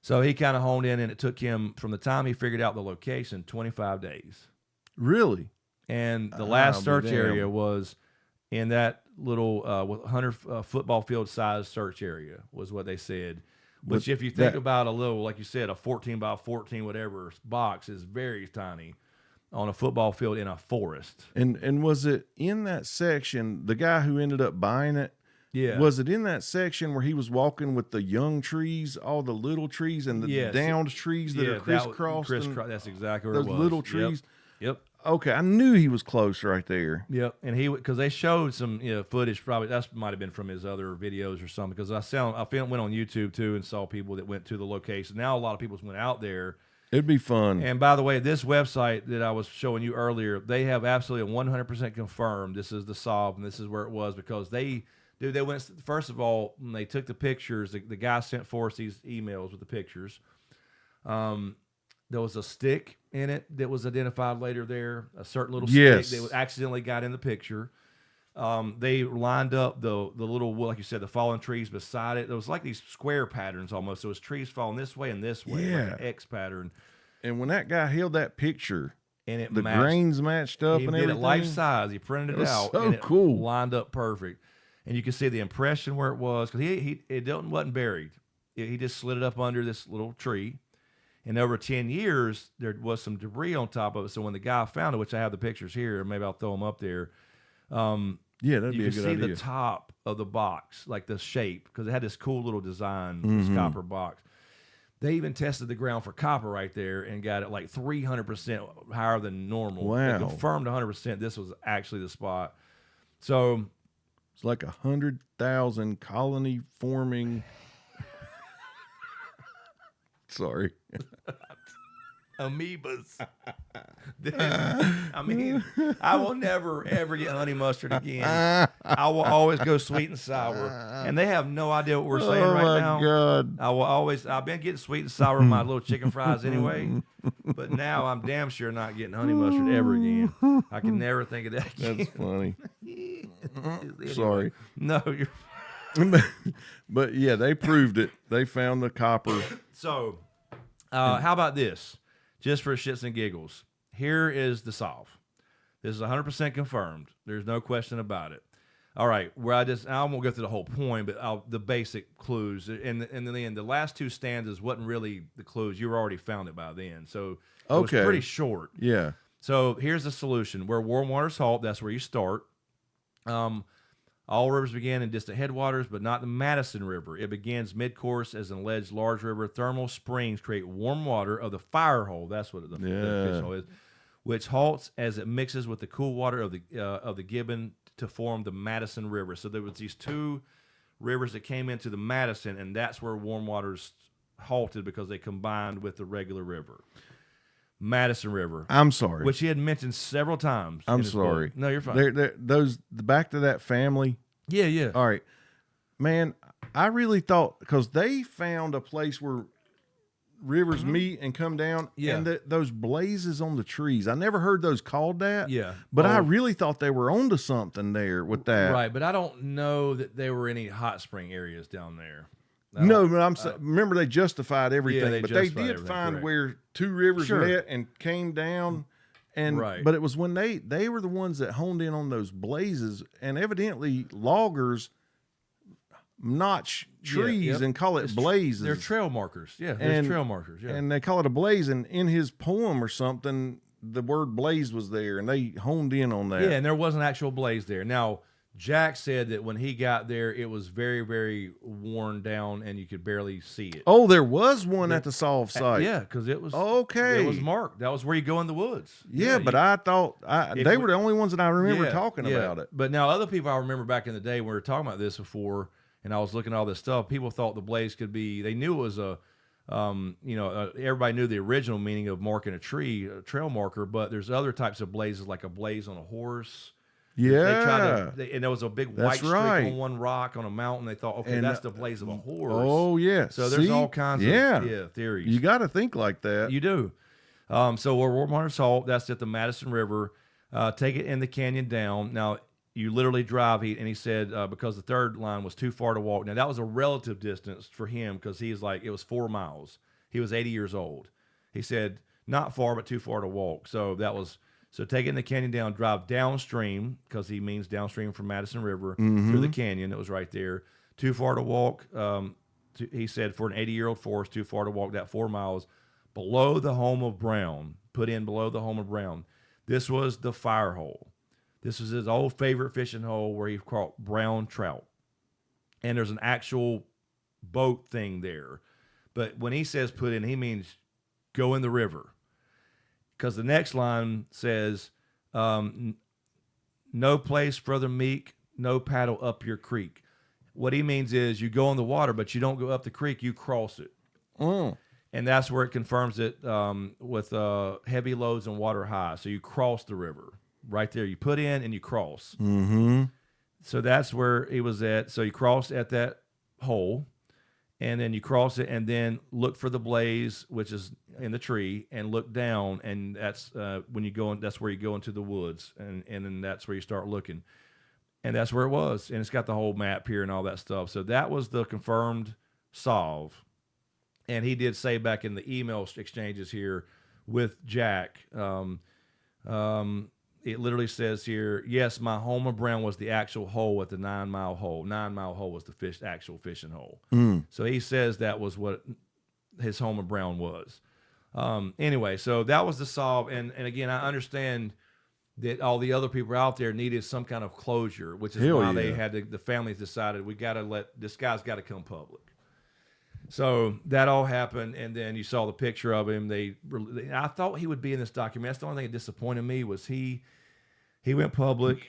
So he kind of honed in, and it took him, from the time he figured out the location, 25 days. Really? And the last search area was in that little 100 football field size search area, was what they said. Which, if you think about a little, like you said, a 14 by 14 whatever box is very tiny on a football field in a forest. And was it in that section, the guy who ended up buying it? Yeah. Was it in that section where he was walking with the young trees, all the little trees, and the downed trees that are crisscrossed? That's exactly where it was. Those little trees? Yep. Okay, I knew he was close right there. Yep, and because they showed some footage, probably that might have been from his other videos or something. Because I went on YouTube too and saw people that went to the location. Now a lot of people went out there. It'd be fun. And by the way, this website that I was showing you earlier, they have absolutely 100% confirmed this is the solve and this is where it was, because they went, first of all, when they took the pictures, the guy sent Forrest these emails with the pictures. There was a stick in it that was identified later there, a certain little stick that accidentally got in the picture. They lined up the little, like you said, the fallen trees beside it. There was like these square patterns almost. There was trees falling this way and this way, like an X pattern. And when that guy held that picture, and the grains matched up and everything. He did it life size. He printed it out. So and it cool. Lined up perfect. And you can see the impression where it was, because it wasn't buried. He just slid it up under this little tree. And over 10 years, there was some debris on top of it. So when the guy found it, which I have the pictures here, maybe I'll throw them up there. Yeah, that'd be a good idea. You can see the top of the box, like the shape, because it had this cool little design, this copper box. They even tested the ground for copper right there and got it like 300% higher than normal. Wow. They confirmed 100% this was actually the spot. So it's like 100,000 colony forming Sorry. Amoebas. Dude, I mean, I will never ever get honey mustard again. I will always go sweet and sour, and they have no idea what we're saying Oh right my now. God. I will always. I've been getting sweet and sour with my little chicken fries anyway, but now I'm damn sure not getting honey mustard ever again. I can never think of that again. That's funny. Anyway, Sorry. No, you're. But yeah, they proved it. They found the copper. So, how about this? Just for shits and giggles, here is the solve. This is 100% confirmed. There's no question about it. All right, I won't go through the whole point, but the basic clues. And in the end, the last two stanzas wasn't really the clues. You were already found it by then, so it was pretty short. Yeah. So here's the solution: where warm waters halt, that's where you start. All rivers begin in distant headwaters, but not the Madison River. It begins mid-course as an alleged large river. Thermal springs create warm water of the fire hole. That's what the fish hole is, which halts as it mixes with the cool water of the Gibbon to form the Madison River. So there was these two rivers that came into the Madison, and that's where warm waters halted because they combined with the regular river. Madison River. I'm sorry. Which he had mentioned several times. I'm sorry. No, you're fine. Back to that family. Yeah. All right. Man, I really thought, because they found a place where rivers meet and come down, and those blazes on the trees. I never heard those called that. Yeah. But I really thought they were onto something there with that. Right, but I don't know that there were any hot spring areas down there. No, but I'm saying, remember they justified everything, they but they justified did everything, find correct. where two rivers met and came down, and but it was when they were the ones that honed in on those blazes, and evidently loggers notch trees and call it blazes. They're trail markers. Yeah, there's trail markers. Yeah, and they call it a blaze. And in his poem or something, the word blaze was there, and they honed in on that. Yeah, and there was an actual blaze there. Now, Jack said that when he got there, it was very, very worn down, and you could barely see it. Oh, there was one at the solve site. Yeah, because it was okay. It was marked. That was where you go in the woods. Yeah, but I thought they were the only ones that I remember talking about it. But now other people I remember back in the day when we were talking about this before, and I was looking at all this stuff. People thought the blaze could be. They knew it was everybody knew the original meaning of marking a tree, a trail marker. But there's other types of blazes, like a blaze on a horse. Yeah, and there was a big white streak on one rock on a mountain. They thought, okay, that's the blaze of a horse. Oh, yeah. So there's all kinds of theories. You got to think like that. You do. So where warm water halt, that's at the Madison River. Take it in the canyon down. Now, you literally drive, and he said, because the third line was too far to walk. Now, that was a relative distance for him because he's like, it was 4 miles. He was 80 years old. He said, not far, but too far to walk. So that was... So take it in the canyon down, drive downstream, because he means downstream from Madison River, through the canyon that was right there. Too far to walk, he said, for an 80-year-old Forrest, too far to walk that 4 miles. Below the home of Brown, put in below the home of Brown. This was the fire hole. This was his old favorite fishing hole where he caught brown trout. And there's an actual boat thing there. But when he says put in, he means go in the river. Because the next line says, no place further meek, no paddle up your creek. What he means is you go in the water, but you don't go up the creek, you cross it. And that's where it confirms it with heavy loads and water high. So you cross the river right there. You put in and you cross. So that's where he was at. So you crossed at that hole. And then you cross it, and then look for the blaze, which is in the tree, and look down, and that's when you go. That's where you go into the woods, and then that's where you start looking, and that's where it was. And it's got the whole map here and all that stuff. So that was the confirmed solve. And he did say back in the email exchanges here with Jack, it literally says here, yes, my home of Brown was the actual hole at the 9 mile hole. 9 mile hole was the actual fishing hole. So he says that was what his home of Brown was. Anyway, so that was the solve. And again, I understand that all the other people out there needed some kind of closure, which is why they had the families decided we got to let this guy's got to come public. So that all happened, and then you saw the picture of him. I thought he would be in this document. That's the only thing that disappointed me was he went public.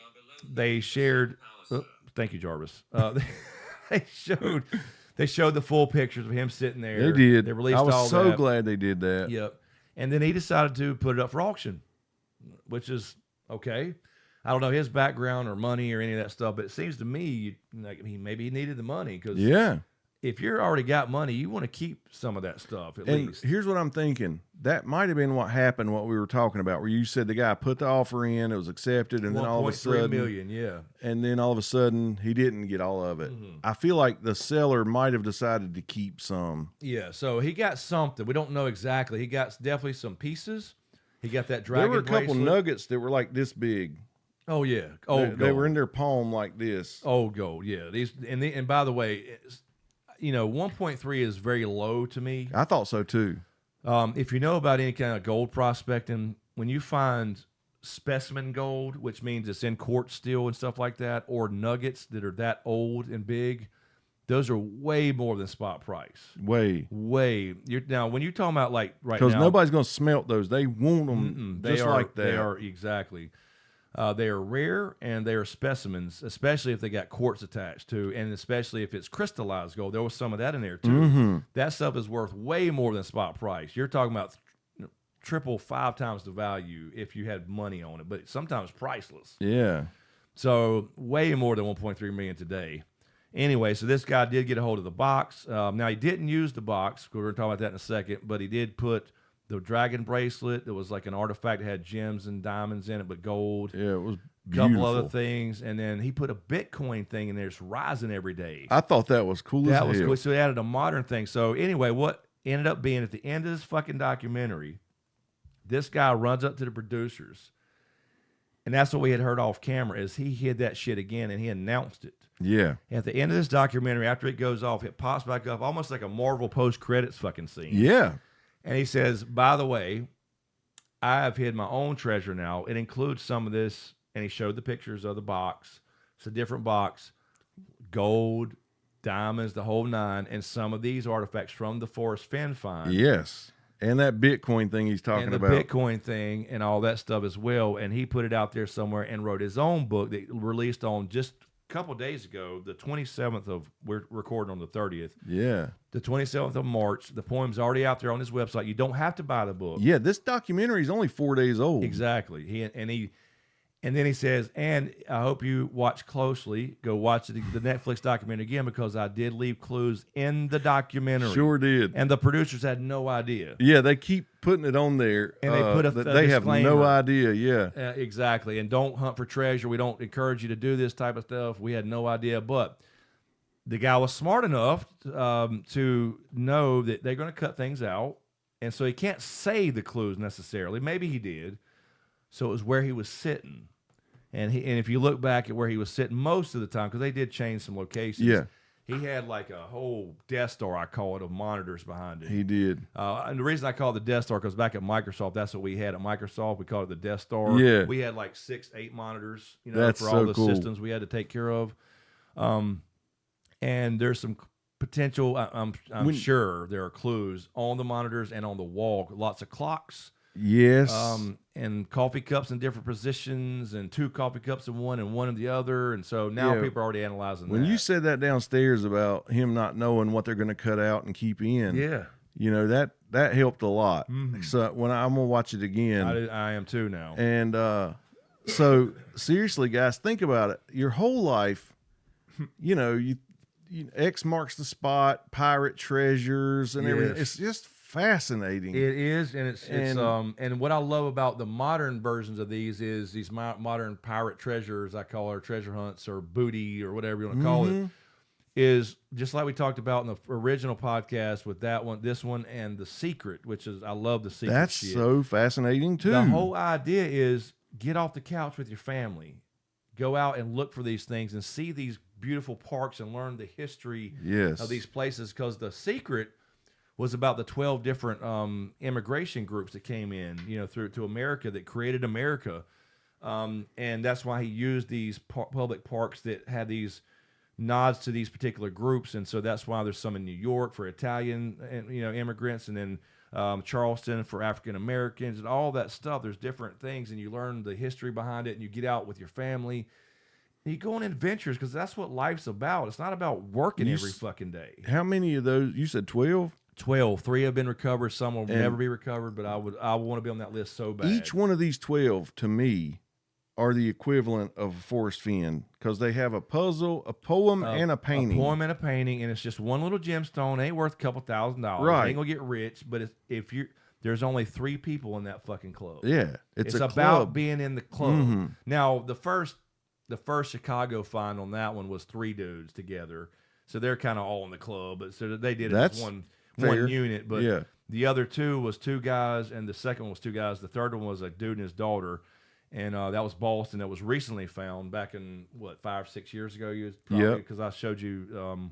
They shared. Oh, thank you, Jarvis. They showed They showed the full pictures of him sitting there. They did. They released I was all so that. glad they did that. Yep. And then he decided to put it up for auction, which is okay. I don't know his background or money or any of that stuff, but it seems to me like maybe he needed the money because Yeah. if you're already got money, you want to keep some of that stuff at And least. here's what I'm thinking. That might have been what happened, what we were talking about, where you said the guy put the offer in, it was accepted, and then all of a 1.3 sudden, million, yeah. and then all of a sudden he didn't get all of it. I feel like the seller might have decided to keep some. Yeah, so he got something. We don't know exactly. He got definitely some pieces. He got that dragon There were a couple bracelet. nuggets that were like this big. Oh yeah. Oh, They were in their palm like this. Oh, gold. Yeah. And by the way, 1.3 is very low to me. I thought so too. If you know about any kind of gold prospecting, when you find specimen gold, which means it's in quartz steel and stuff like that, or nuggets that are that old and big, those are way more than spot price. Way. Now, when you're talking about like right now, Because nobody's going to smelt those. They want them just like that. They are exactly. They are rare and they are specimens, especially if they got quartz attached to, and especially if it's crystallized gold. There was some of that in there too. That stuff is worth way more than spot price. You're talking about triple, 5 times the value if you had money on it, but sometimes priceless. Yeah. So way more than 1.3 million today. Anyway, so this guy did get a hold of the box. Now he didn't use the box. We're going to talk about that in a second, but he did put the dragon bracelet. It was like an artifact that had gems and diamonds in it, but gold. Yeah, it was A beautiful. couple other things, and then he put a Bitcoin thing in there. It's rising every day. I thought that was cool as That hell. was cool. So he added a modern thing. So anyway, what ended up being at the end of this fucking documentary, this guy runs up to the producers, and that's what we had heard off camera, is he hid that shit again, and he announced it. Yeah. At the end of this documentary, after it goes off, it pops back up almost like a Marvel post-credits fucking scene. Yeah. And he says, by the way, I have hid my own treasure now. It includes some of this, and he showed the pictures of the box. It's a different box, gold, diamonds, the whole nine, and some of these artifacts from the Forrest Fenn find. Yes. And that Bitcoin thing he's talking And the about. Bitcoin thing and all that stuff as well. And he put it out there somewhere and wrote his own book that released on just a couple of days ago, the 27th of, we're recording on the 30th. Yeah. The 27th of March. The poem's already out there on his website. You don't have to buy the book. Yeah, this documentary is only 4 days old. Exactly. And then he says, and I hope you watch closely. Go watch the Netflix documentary again, because I did leave clues in the documentary. Sure did. And the producers had no idea. Yeah, they keep putting it on there. And they put a that they have no disclaimer. idea. Yeah. Exactly. And don't hunt for treasure. We don't encourage you to do this type of stuff. We had no idea. But the guy was smart enough to know that they're going to cut things out. And so he can't say the clues necessarily. Maybe he did. So it was where he was sitting. And if you look back at where he was sitting most of the time, because they did change some locations. Yeah. He had like a whole Death Star, I call it, of monitors behind it. He did. And the reason I call it the Death Star, because back at Microsoft, that's what we had at Microsoft. We called it the Death Star. Yeah. We had like 6, 8 monitors, That's for all so the cool. systems we had to take care of. And there's some potential, I'm sure there are clues on the monitors and on the wall. Lots of clocks. Yes. And coffee cups in different positions, and 2 coffee cups in one and one in the other. And so now Yeah. people are already analyzing when that. you said that downstairs about him not knowing what they're going to cut out and keep in, Yeah. that helped a lot. So when I'm going to watch it again. I am too now. And so seriously, guys, think about it. Your whole life, you X marks the spot, pirate treasures and everything. Yes. It's just fascinating. It is, and and what I love about the modern versions of these is these modern pirate treasures, I call it, treasure hunts or booty or whatever you want to call it, is just like we talked about in the original podcast with that one, this one, and The Secret, which is, I love The Secret. That's shit. so fascinating too. The whole idea is get off the couch with your family, go out and look for these things and see these beautiful parks and learn the history Yes. of these places, because The Secret was about the 12 different immigration groups that came in, through to America, that created America. And that's why he used these public parks that had these nods to these particular groups. And so that's why there's some in New York for Italian, immigrants, and then Charleston for African Americans, and all that stuff. There's different things, and you learn the history behind it, and you get out with your family. You go on adventures because that's what life's about. It's not about working You every s- fucking day. How many of those? You said 12. 12. 3 have been recovered. Some will And- never be recovered, but I want to be on that list so bad. Each one of these 12 to me are the equivalent of a Forrest Fenn because they have a puzzle, a poem, and a painting. A poem and a painting, and it's just one little gemstone. Ain't worth a couple $1,000s. Right. Ain't gonna get rich, but there's only 3 people in that fucking club. Yeah, It's a about club. being in the club. Mhm. Now, the first Chicago find on that one was 3 dudes together, so they're kind of all in the club. But so they did it That's as one fair. unit. But Yeah. the other 2 was 2 guys, and the second one was 2 guys. The third one was a dude and his daughter, and that was Boston. That was recently found back in 5 or 6 years ago. Yep. Because I showed you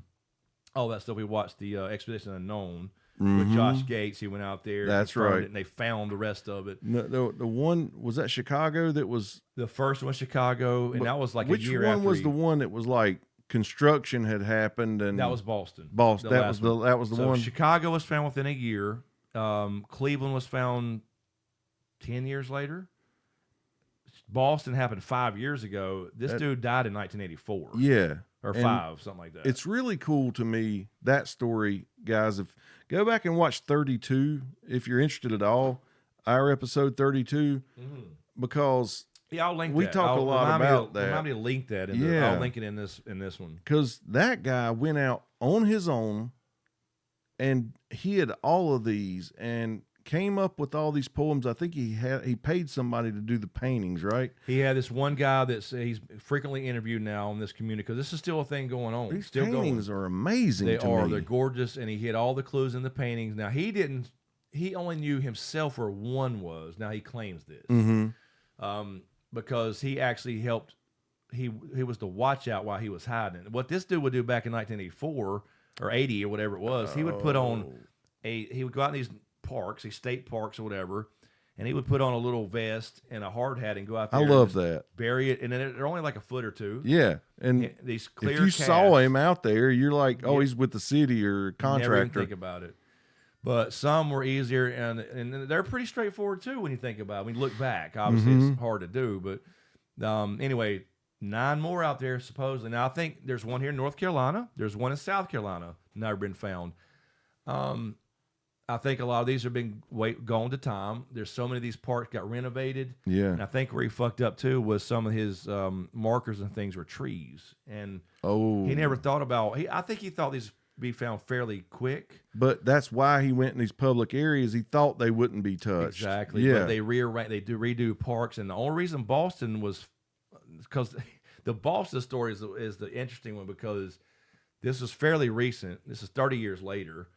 all that stuff. We watched the Expedition Unknown. Mhm. With Josh Gates, he went out there. That's confirmed right. it, and they found the rest of it. No, the one was that Chicago that was. The first one was Chicago, and that was like Which a year one after was the one that was like construction had happened and that was Boston. Boston. the That last was one. that was the So one. Chicago was found within a year. Cleveland was found 10 years later. Boston happened 5 years ago. This dude died in 1984. Yeah, Or and 5, something like that. it's really cool to me that story, guys. If go back and watch 32 if you're interested at all, our episode 32, because yeah, I'll link we that. talk a lot remind me about to, that. Remind me to link that. Yeah. I'll link it in this one. because that guy went out on his own and he had all of these and came up with all these poems. I think he paid somebody to do the paintings, right? He had this one guy he's frequently interviewed now in this community because this is still a thing going on. These still paintings are amazing. They to are. me. They're gorgeous, and he hit all the clues in the paintings. Now he only knew himself where one was. Now he claims this because he actually helped. He was the watch out while he was hiding. What this dude would do back in 1984 or 80 or whatever it was, he would put on he would go out in these parks, these state parks or whatever, and he would put on a little vest and a hard hat and go out there. I love and that. bury it, and then they're only like a foot or two. Yeah, and These clear. if you saw casts. him out there, you're like, oh, Yeah. he's with the city or Never even contractor. think about it. But some were easier, and they're pretty straightforward too when you think about it. When you look back, obviously it's hard to do. But anyway, 9 more out there supposedly. Now I think there's one here in North Carolina. There's one in South Carolina, never been found. I think a lot of these have been gone to time. There's so many of these parks got renovated. Yeah. And I think where he fucked up too was some of his markers and things were trees, and Oh, he never thought about. I think he thought these be found fairly quick. but that's why he went in these public areas. He thought they wouldn't be touched. Exactly. Yeah. But they redo parks, and the only reason Boston was because the Boston story is the interesting one because this was fairly recent. This is 30 years later.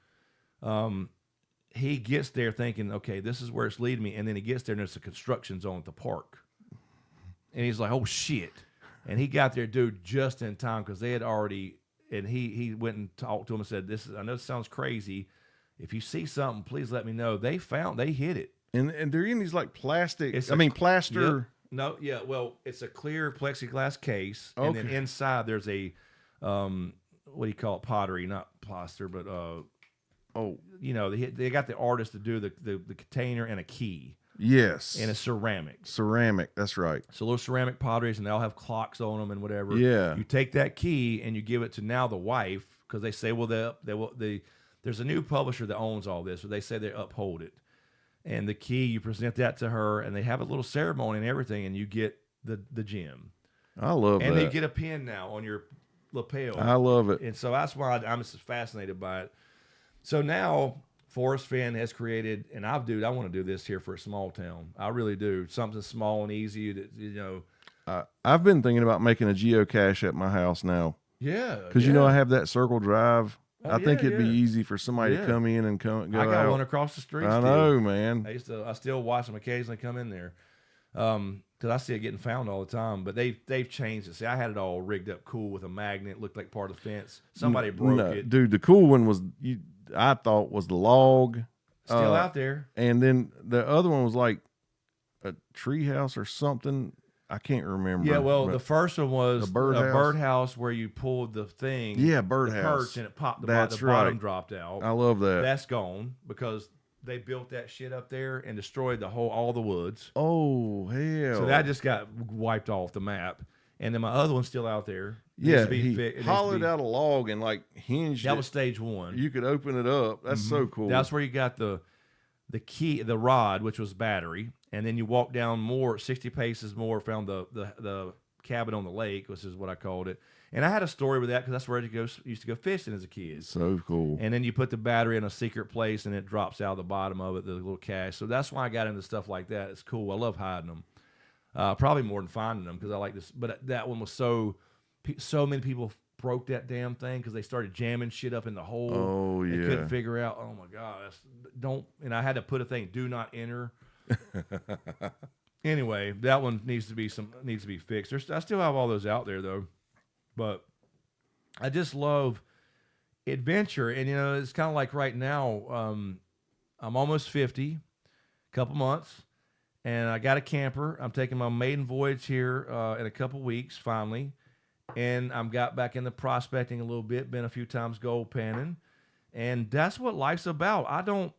He gets there thinking, okay, this is where it's leading me, and then he gets there and there's a construction zone at the park, and he's like, oh shit, and he got there, dude, just in time because they had already. And he went and talked to him and said, I know this sounds crazy. If you see something, please let me know. They hit it. And they're in these like plastic. It's plaster. Yep. No, yeah. Well, it's a clear plexiglass case, and then Okay. inside there's a what do you call it? Pottery, not plaster, but they got the artist to do the container and a key Yes. and a ceramic. Ceramic. That's right. So little ceramic potteries, and they all have clocks on them and whatever. Yeah. You take that key and you give it to now the wife because they say, well, there's a new publisher that owns all this, so they say they uphold it. And the key, you present that to her, and they have a little ceremony and everything, and you get the gem. I love And that. you get a pin now on your lapel. I love it. And so that's why I'm just fascinated by it. So now Forrest Fenn has created, and I want to do this here for a small town. I really do. Something small and easy that, I've been thinking about making a geocache at my house now yeah. because I have that circle drive. Oh, I think yeah, it'd be yeah. easy for somebody Yeah. to come in and go I got out. one across the street. I still. know, man. I still watch them occasionally come in there. Because I see it getting found all the time, but they've changed it. See, I had it all rigged up cool with a magnet, looked like part of the fence. Somebody broke it. Dude, the cool one was I thought was the log. Still out there. And then the other one was like a tree house or something. I can't remember. Yeah, well, but- the first one was The birdhouse? a birdhouse where you pulled the thing. Yeah, the birdhouse. perch, and it popped. The That's bottom right. dropped out. I love that. That's gone because they built that shit up there and destroyed all the woods. Oh hell! So that just got wiped off the map. And then my other one's still out there. Yeah, he hollowed out a log and like hinged it. That was stage one. You could open it up. That's so cool. That's where you got the key, the rod, which was battery, and then you walk down 60 paces more, found the cabin on the lake, which is what I called it. And I had a story with that because that's where I used to go fishing as a kid. So cool. And then you put the battery in a secret place, and it drops out the bottom of it, the little cache. So that's why I got into stuff like that. It's cool. I love hiding them. Probably more than finding them because I like this. But that one was so many people broke that damn thing because they started jamming shit up in the hole. Oh yeah. They couldn't figure out. Oh my god, and I had to put a thing, do not enter. Anyway, that one needs to be fixed. I still have all those out there though, but I just love adventure, and it's kind of like right now. I'm almost 50, couple months, and I got a camper. I'm taking my maiden voyage here in a couple weeks finally, and I'm got back into prospecting a little bit. Been a few times gold panning, and that's what life's about. I don't,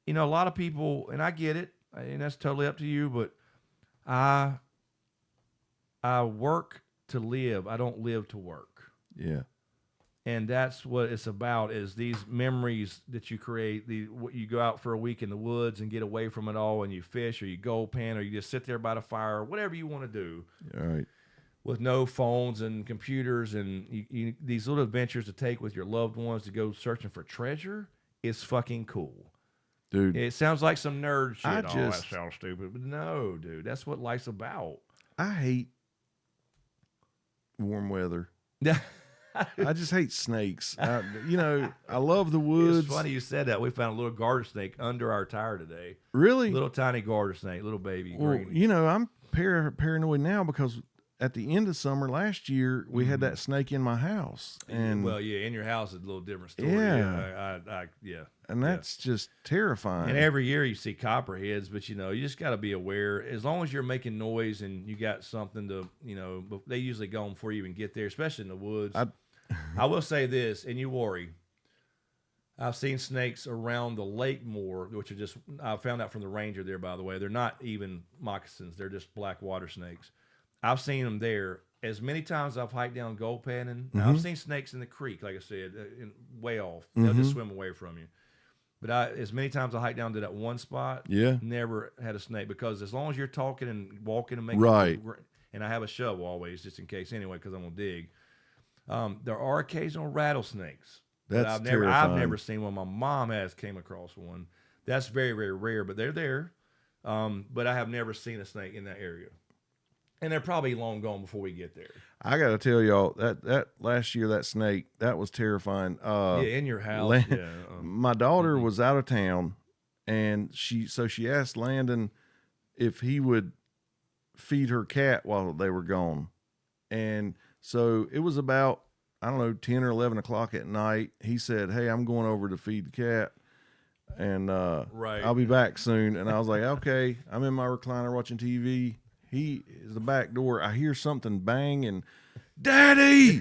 a lot of people, and I get it, and that's totally up to you, but I work to live. I don't live to work. Yeah. And that's what it's about, is these memories that you create. You go out for a week in the woods and get away from it all, and you fish or you gold pan or you just sit there by the fire, or whatever you want to do. All right. With no phones and computers, and these little adventures to take with your loved ones to go searching for treasure is fucking cool. Dude. It sounds like some nerd shit. that sounds stupid. But no, dude, that's what life's about. I hate warm weather. Yeah. I just hate snakes. I love the woods. It's funny you said that. We found a little garter snake under our tire today. Really? Little tiny garter snake, little baby. Well, green. I'm paranoid now because at the end of summer last year, we had that snake in my house. And in your house is a little different story. Yeah. And that's just terrifying. And every year you see copperheads, but you just got to be aware. As long as you're making noise and you got something to, but they usually go before you even get there, especially in the woods. I will say this, and you worry. I've seen snakes around the Lochmoor, which are I found out from the ranger there, by the way. They're not even moccasins. They're just black water snakes. I've seen them there. As many times I've hiked down gold panning. Now, I've seen snakes in the creek, like I said, way off. They'll just swim away from you. But as many times I hiked down to that one spot, never had a snake, because as long as you're talking and walking and making right, and I have a shovel always just in case anyway, because I'm gonna dig. There are occasional rattlesnakes. That's I've never seen one. My mom came across one. That's very, very rare, but they're there. But I have never seen a snake in that area. And they're probably long gone before we get there. I got to tell y'all that last year, that snake, that was terrifying. In your house. My daughter was out of town, and she asked Landon if he would feed her cat while they were gone. And so it was about, 10 or 11 o'clock at night. He said, "Hey, I'm going over to feed the cat, and I'll be back soon." And I was like, "Okay." I'm in my recliner watching TV. He is the back door. I hear something bang, and "Daddy!"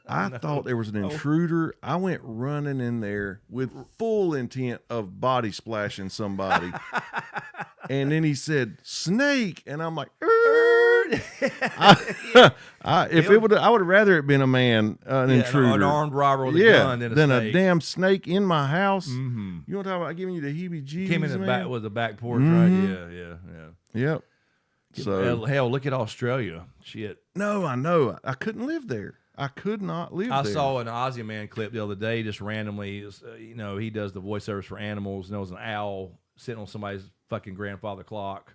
I thought there was an intruder. I went running in there with full intent of body splashing somebody. And then he said, "Snake," and I'm like, I would have rather it been a man, an intruder, an armed robber with a gun than a damn snake in my house. Mm-hmm. You want to talk about giving you the heebie-jeebies? Came in the back with the back porch, right? Yeah. Yep. So hell, look at Australia. Shit. No, I know. I couldn't live there. I could not live there. I saw an Aussie Man clip the other day, just randomly. He does the voiceovers for animals, and there was an owl sitting on somebody's fucking grandfather clock.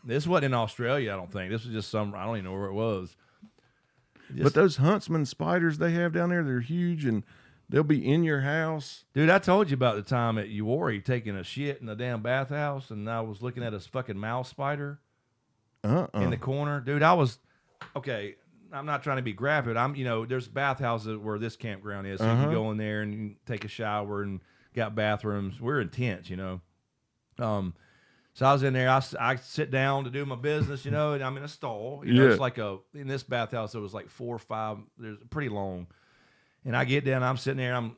This wasn't in Australia, I don't think. This was just I don't even know where it was. But those huntsman spiders they have down there, they're huge, and they'll be in your house. Dude, I told you about the time at Uwharrie taking a shit in the damn bathhouse, and I was looking at a fucking mouse spider in the corner. Dude, okay, I'm not trying to be graphic. There's bathhouses where this campground is, so you can go in there and you can take a shower and got bathrooms. We're in tents, So I was in there. I sit down to do my business, and I'm in a stall. It's like in this bathhouse, it was like 4 or 5. There's pretty long. And I get down. I'm sitting there. I'm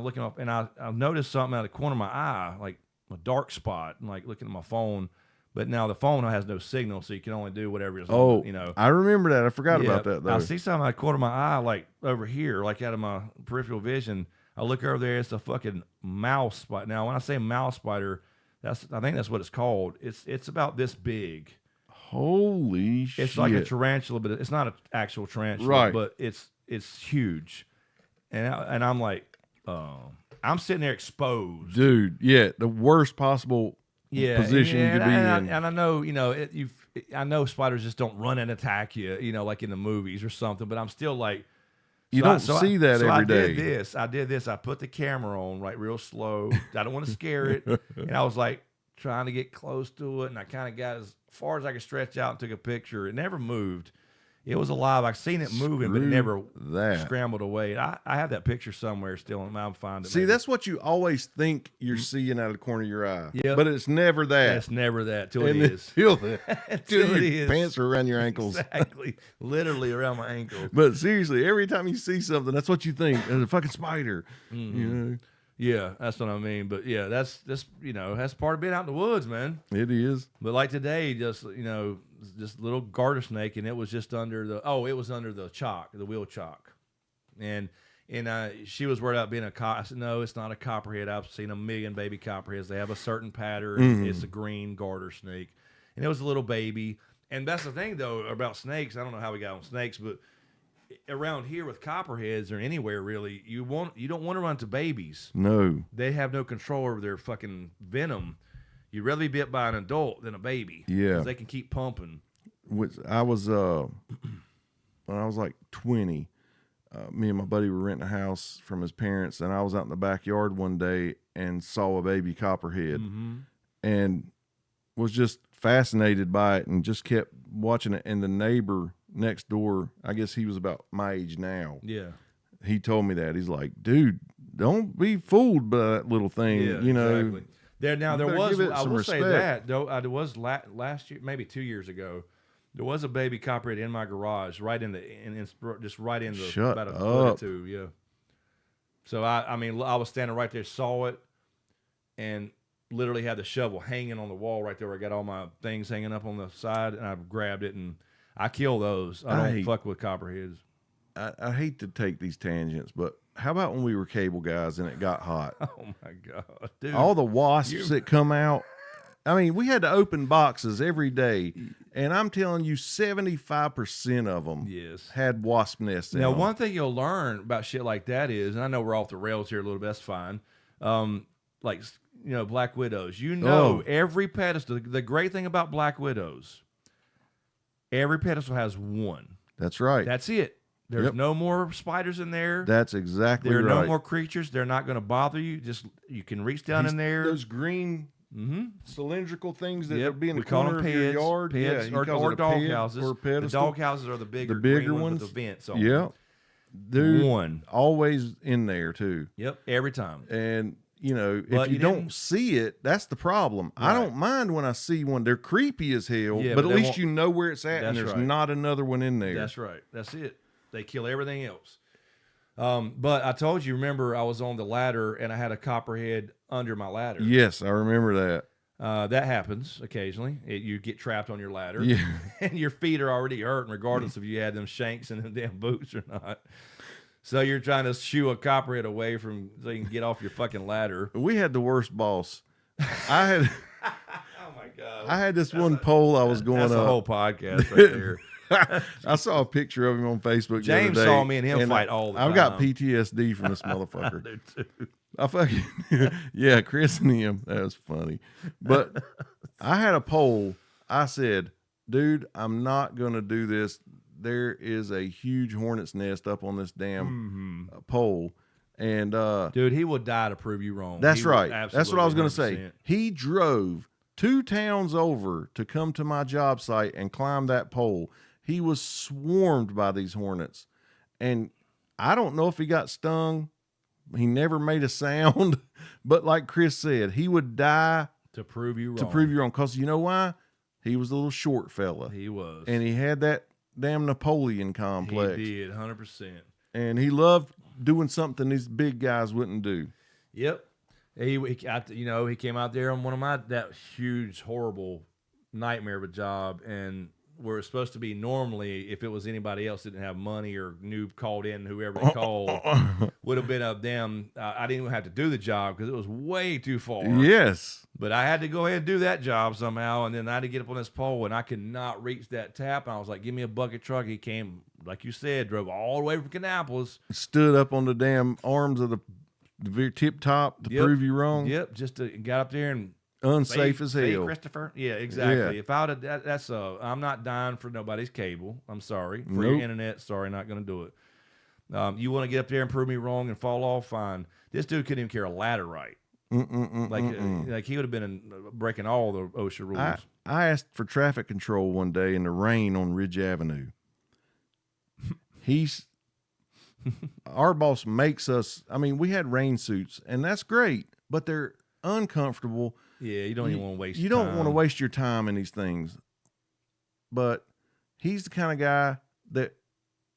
looking up, and I noticed something out of the corner of my eye, like a dark spot. And like looking at my phone. But now the phone has no signal, so you can only do whatever. Oh, you know. I remember that. I forgot about that though. I see something out of the corner of my eye, like over here, like out of my peripheral vision. I look over there, it's a fucking mouse spider. Now, when I say mouse spider, I think that's what it's called. It's about this big. Holy shit! It's like a tarantula, but it's not an actual tarantula, right? But it's huge, and I'm like, I'm sitting there exposed, dude. Yeah, the worst possible position you could be in. And I know, you know, I know spiders just don't run and attack you, you know, like in the movies or something. But I'm still like, you don't see that every day. I did this. I put the camera on real slow. I don't want to scare it, and I was like trying to get close to it, and I kind of got as far as I could stretch out and took a picture. It never moved. It was alive. I've seen it moving, but it never scrambled away. I have that picture somewhere still, and I'm finding it. See, that's what you always think you're seeing out of the corner of your eye. Yeah, but it's never that. It's never that till it is. Till it your pants are around your ankles. Exactly, literally around my ankles. But seriously, every time you see something, that's what you think. There's a fucking spider. Mm-hmm. You know? Yeah, that's what I mean. But yeah, that's that's part of being out in the woods, man. It is. But like today, just this little garter snake, and it was just under the chalk, the wheel chalk, and she was worried about being a I said, no, it's not a copperhead. I've seen a million baby copperheads. They have a certain pattern. Mm-hmm. It's a green garter snake, and it was a little baby. And that's the thing though about snakes. I don't know how we got on snakes, but around here with copperheads or anywhere really, you don't want to run to babies. No, they have no control over their fucking venom. You'd rather be bit by an adult than a baby. Yeah, because they can keep pumping. I was when I was like 20, me and my buddy were renting a house from his parents, and I was out in the backyard one day and saw a baby copperhead, and was just fascinated by it and just kept watching it. And the neighbor next door, I guess he was about my age now. Yeah. He told me that. He's like, dude, don't be fooled by that little thing. Yeah, you know. Exactly. There was, I will say respect. that, though, there was last year, maybe 2 years ago, there was a baby copperhead in my garage, right in the Shut about a up. foot or two, yeah. So I mean, I was standing right there, saw it, and literally had the shovel hanging on the wall right there where I got all my things hanging up on the side, and I grabbed it, and I kill those. I don't fuck with copperheads. I hate to take these tangents, but how about when we were cable guys and it got hot? Oh my God, dude! All the wasps that come out. I mean, we had to open boxes every day, and I'm telling you, 75% of them had wasp nests in them. Now, them. one thing you'll learn about shit like that is, and I know we're off the rails here a little bit. That's fine. Like black widows. Every pedestal. The great thing about black widows, every pedestal has one. That's right. That's it. There's no more spiders in there. That's exactly right. There are no more creatures. They're not going to bother you. Just you can reach down in there. Those green cylindrical things that would be in the call corner them of your yard. or dog houses. Or the dog houses are the bigger ones with the vents on Yeah. them. Dude, one. Always in there too. Yep, every time. And if you don't see it, that's the problem. Right. I don't mind when I see one. They're creepy as hell, but at least you know where it's at, and there's not another one in there. That's right. That's it. They kill everything else. But I told you, remember, I was on the ladder, and I had a copperhead under my ladder. Yes, I remember that. That happens occasionally. You get trapped on your ladder, yeah. and your feet are already hurting, regardless if you had them shanks and them damn boots or not. So you're trying to shoo a copperhead away so you can get off your fucking ladder. We had the worst boss. I had. Oh my God! I had this one pole I was going up. That's the whole podcast right there. I saw a picture of him on Facebook. James the other day, saw me and him fight all the time. I've got PTSD from this motherfucker. I do too. I fucking Chris and him. That was funny. But I had a pole. I said, dude, I'm not gonna do this. There is a huge hornet's nest up on this damn pole. And dude, he would die to prove you wrong. That's right. That's what I was gonna say. 100%. He drove 2 towns over to come to my job site and climb that pole. He was swarmed by these hornets. And I don't know if he got stung. He never made a sound. But like Chris said, he would die to prove you wrong. Because you know why? He was a little short fella. He was. And he had that damn Napoleon complex. He did, 100%. And he loved doing something these big guys wouldn't do. Yep. He came out there on one of that huge, horrible nightmare of a job, and where it's supposed to be normally, if it was anybody else that didn't have money or knew called in, whoever they called would have been up them. I didn't even have to do the job because it was way too far. Yes. But I had to go ahead and do that job somehow, and then I had to get up on this pole, and I could not reach that tap. And I was like, "Give me a bucket truck." He came, like you said, drove all the way from Kannapolis. Stood up on the damn arms of the very tip top to prove you wrong. Yep, just got up there and Unsafe as save hell. Christopher. Yeah, exactly. Yeah. If I would have, that's I'm not dying for nobody's cable. I'm sorry for your internet. Sorry, not going to do it. You want to get up there and prove me wrong and fall off? Fine. This dude couldn't even carry a ladder right. Like he would have been breaking all the OSHA rules. I asked for traffic control one day in the rain on Ridge Avenue. Our boss makes us, I mean, we had rain suits, and that's great, but they're uncomfortable. Yeah, you don't even want to waste. You don't want to waste your time in these things. But he's the kind of guy that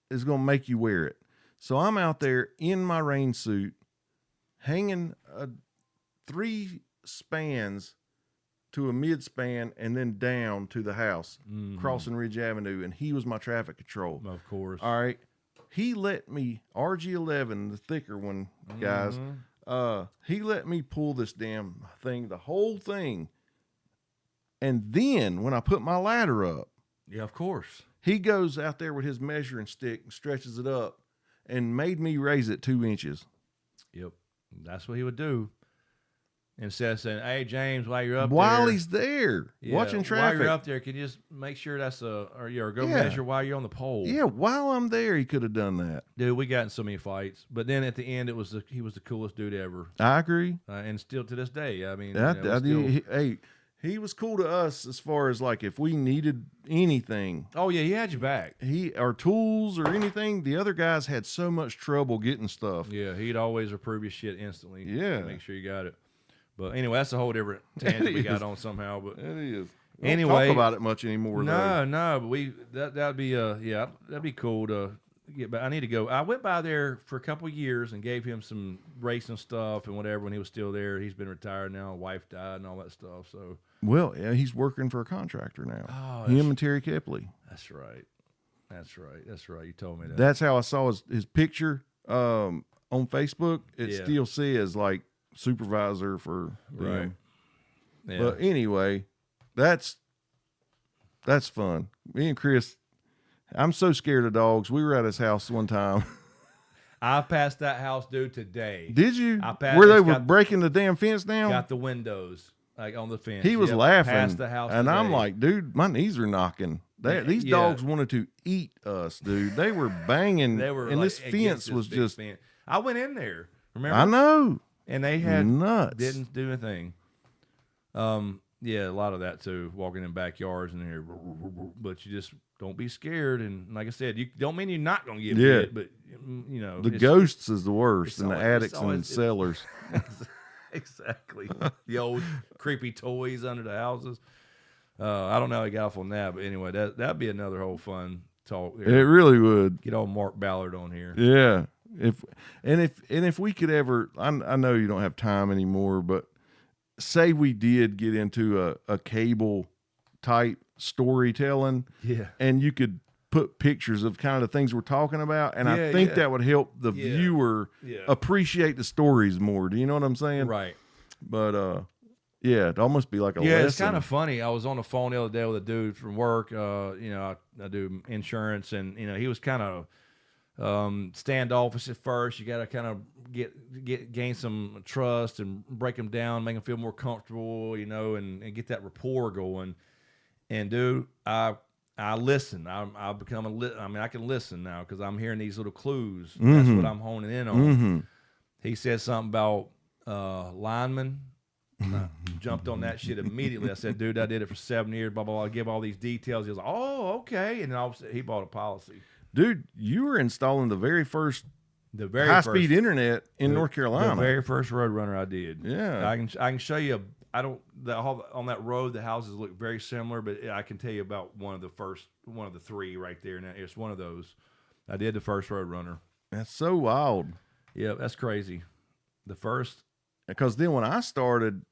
is going to make you wear it. So I'm out there in my rain suit, hanging 3 spans to a mid span and then down to the house, crossing Ridge Avenue, and he was my traffic control. Of course. All right. He let me, RG11, the thicker one, guys, he let me pull this damn thing, the whole thing. And then when I put my ladder up, Yeah, of course. he goes out there with his measuring stick and stretches it up and made me raise it 2 inches. Yep, that's what he would do. Instead of saying, "Hey James, while you're up While there, he's there, watching traffic. While you're up there, can you just make sure that's or go Yeah. measure while you're on the pole?" Yeah, while I'm there, he could have done that. Dude, we got in so many fights, but then at the end, he was the coolest dude ever, I agree. and still to this day. I mean, He was cool to us as far as like if we needed anything, oh yeah, he had your back. our tools or anything. The other guys had so much trouble getting stuff. Yeah, he'd always approve your shit instantly. Yeah. Make sure you got it. But anyway, that's a whole different tangent we got on somehow. But It is. We Anyway, don't talk about it much anymore. though. no, but that'd be that'd be cool to get back. I need to go. I went by there for a couple of years and gave him some racing stuff and whatever when he was still there. He's been retired now. Wife died and all that stuff. So Well, yeah, he's working for a contractor now. Oh, Him and Terry Kepley. that's right. That's right. That's right. You told me that. That's how I saw his picture on Facebook. It Yeah. still says like supervisor for Right. them. Yeah. But anyway, that's fun. Me and Chris, I'm so scared of dogs. We were at his house one time. I passed that house, dude, today. Did you? I passed- Where they it's were got- breaking the damn fence down? Got the windows like on the fence. He was Yep, laughing. Past the house, and I'm today. like, dude, my knees are knocking. These Yeah. dogs wanted to eat us, dude. They were banging. they were and like, this against fence this was big just, fence. I went in there. Remember? I know. And they had Nuts. didn't do anything. Yeah, a lot of that too. Walking in backyards and here, but you just don't be scared. And like I said, you don't mean you're not gonna get Yeah. bit, but you know The it's- ghosts is the worst, it's and the always- attics it's and always- cellars. exactly the old creepy toys under the houses. I don't know how he got off on that, but anyway, that'd be another whole fun talk. It really would. Get old Mark Ballard on here. Yeah. If we could ever, I know you don't have time anymore, but say we did get into a cable type storytelling, Yeah. and you could put pictures of kind of the things we're talking about, and I Yeah, think yeah. that would help the Yeah. viewer Yeah. appreciate the stories more. Do you know what I'm saying? Right. But yeah, it'd almost be like a Yeah, lesson. it's kind of funny. I was on the phone the other day with a dude from work. I do insurance, and he was kind of standoffish at first. You got to kind of gain some trust and break them down, make them feel more comfortable, and get that rapport going. And dude, I listen. I've become I can listen now because I'm hearing these little clues. That's what I'm honing in on. He said something about linemen. I jumped on that shit immediately. I said, dude, I did it for 7 years, blah, blah, blah. I give all these details. He was like, oh, okay. And then all of a sudden, he bought a policy. Dude, you were installing the very first The very high-speed first, internet in North Carolina. The very first Roadrunner I did. Yeah. I can show you. On that road, the houses look very similar, but I can tell you about one of the three right there. Now it's one of those. I did the first Roadrunner. That's so wild. Yeah, that's crazy. The first. Because then when I started,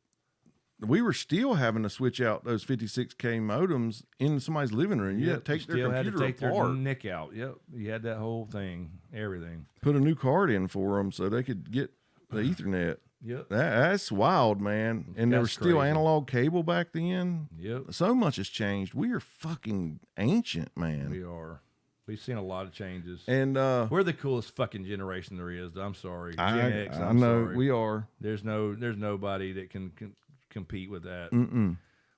we were still having to switch out those 56K modems in somebody's living room. You had to take their still had computer to take apart, their nick out. Yep, you had that whole thing, everything. put a new card in for them so they could get the Ethernet. Yep. That's wild, man. And there was That's still crazy. analog cable back then. Yep. So much has changed. We are fucking ancient, man. We are. We've seen a lot of changes. And We're the coolest fucking generation there is. I'm sorry, Gen I X. know I'm sorry. we are. There's nobody that can compete with that.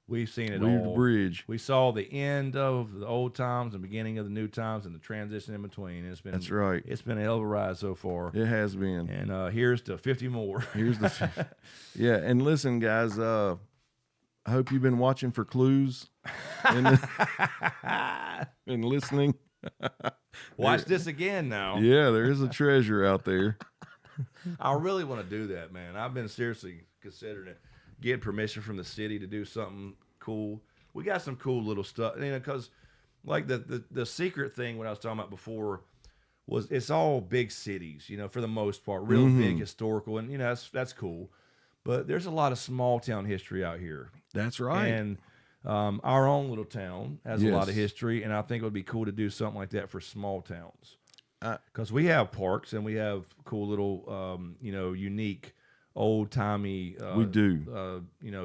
We've seen it We're the all. bridge. We saw the end of the old times and beginning of the new times and the transition in between. That's right. It's been a hell of a ride so far. It has been. And here's to 50 more. Here's the yeah. And listen, guys. I hope you've been watching for clues and, and listening. Watch this again now. Yeah, there is a treasure out there. I really want to do that, man. I've been seriously considering it. Get permission from the city to do something cool. We got some cool little stuff, because like the secret thing, what I was talking about before, was it's all big cities, for the most part, real big historical, and that's cool. But there's a lot of small town history out here. That's right. And our own little town has a lot of Yes. history, and I think it would be cool to do something like that for small towns. Because we have parks and we have cool little, unique, old-timey, We do.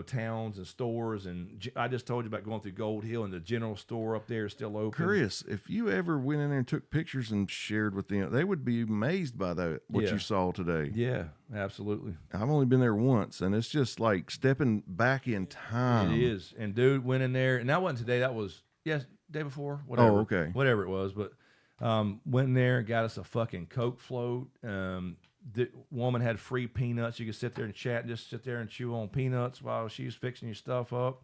Towns and stores. And I just told you about going through Gold Hill, and the general store up there is still open. Curious, if you ever went in there and took pictures and shared with them, they would be amazed by what Yeah. you saw today. Yeah, absolutely. I've only been there once, and it's just like stepping back in time. It is. And dude went in there, and that wasn't today. That was day before. Whatever. Oh, okay. Whatever it was, but went in there and got us a fucking Coke float. The woman had free peanuts. You could sit there and chat, and just sit there and chew on peanuts while she's fixing your stuff up.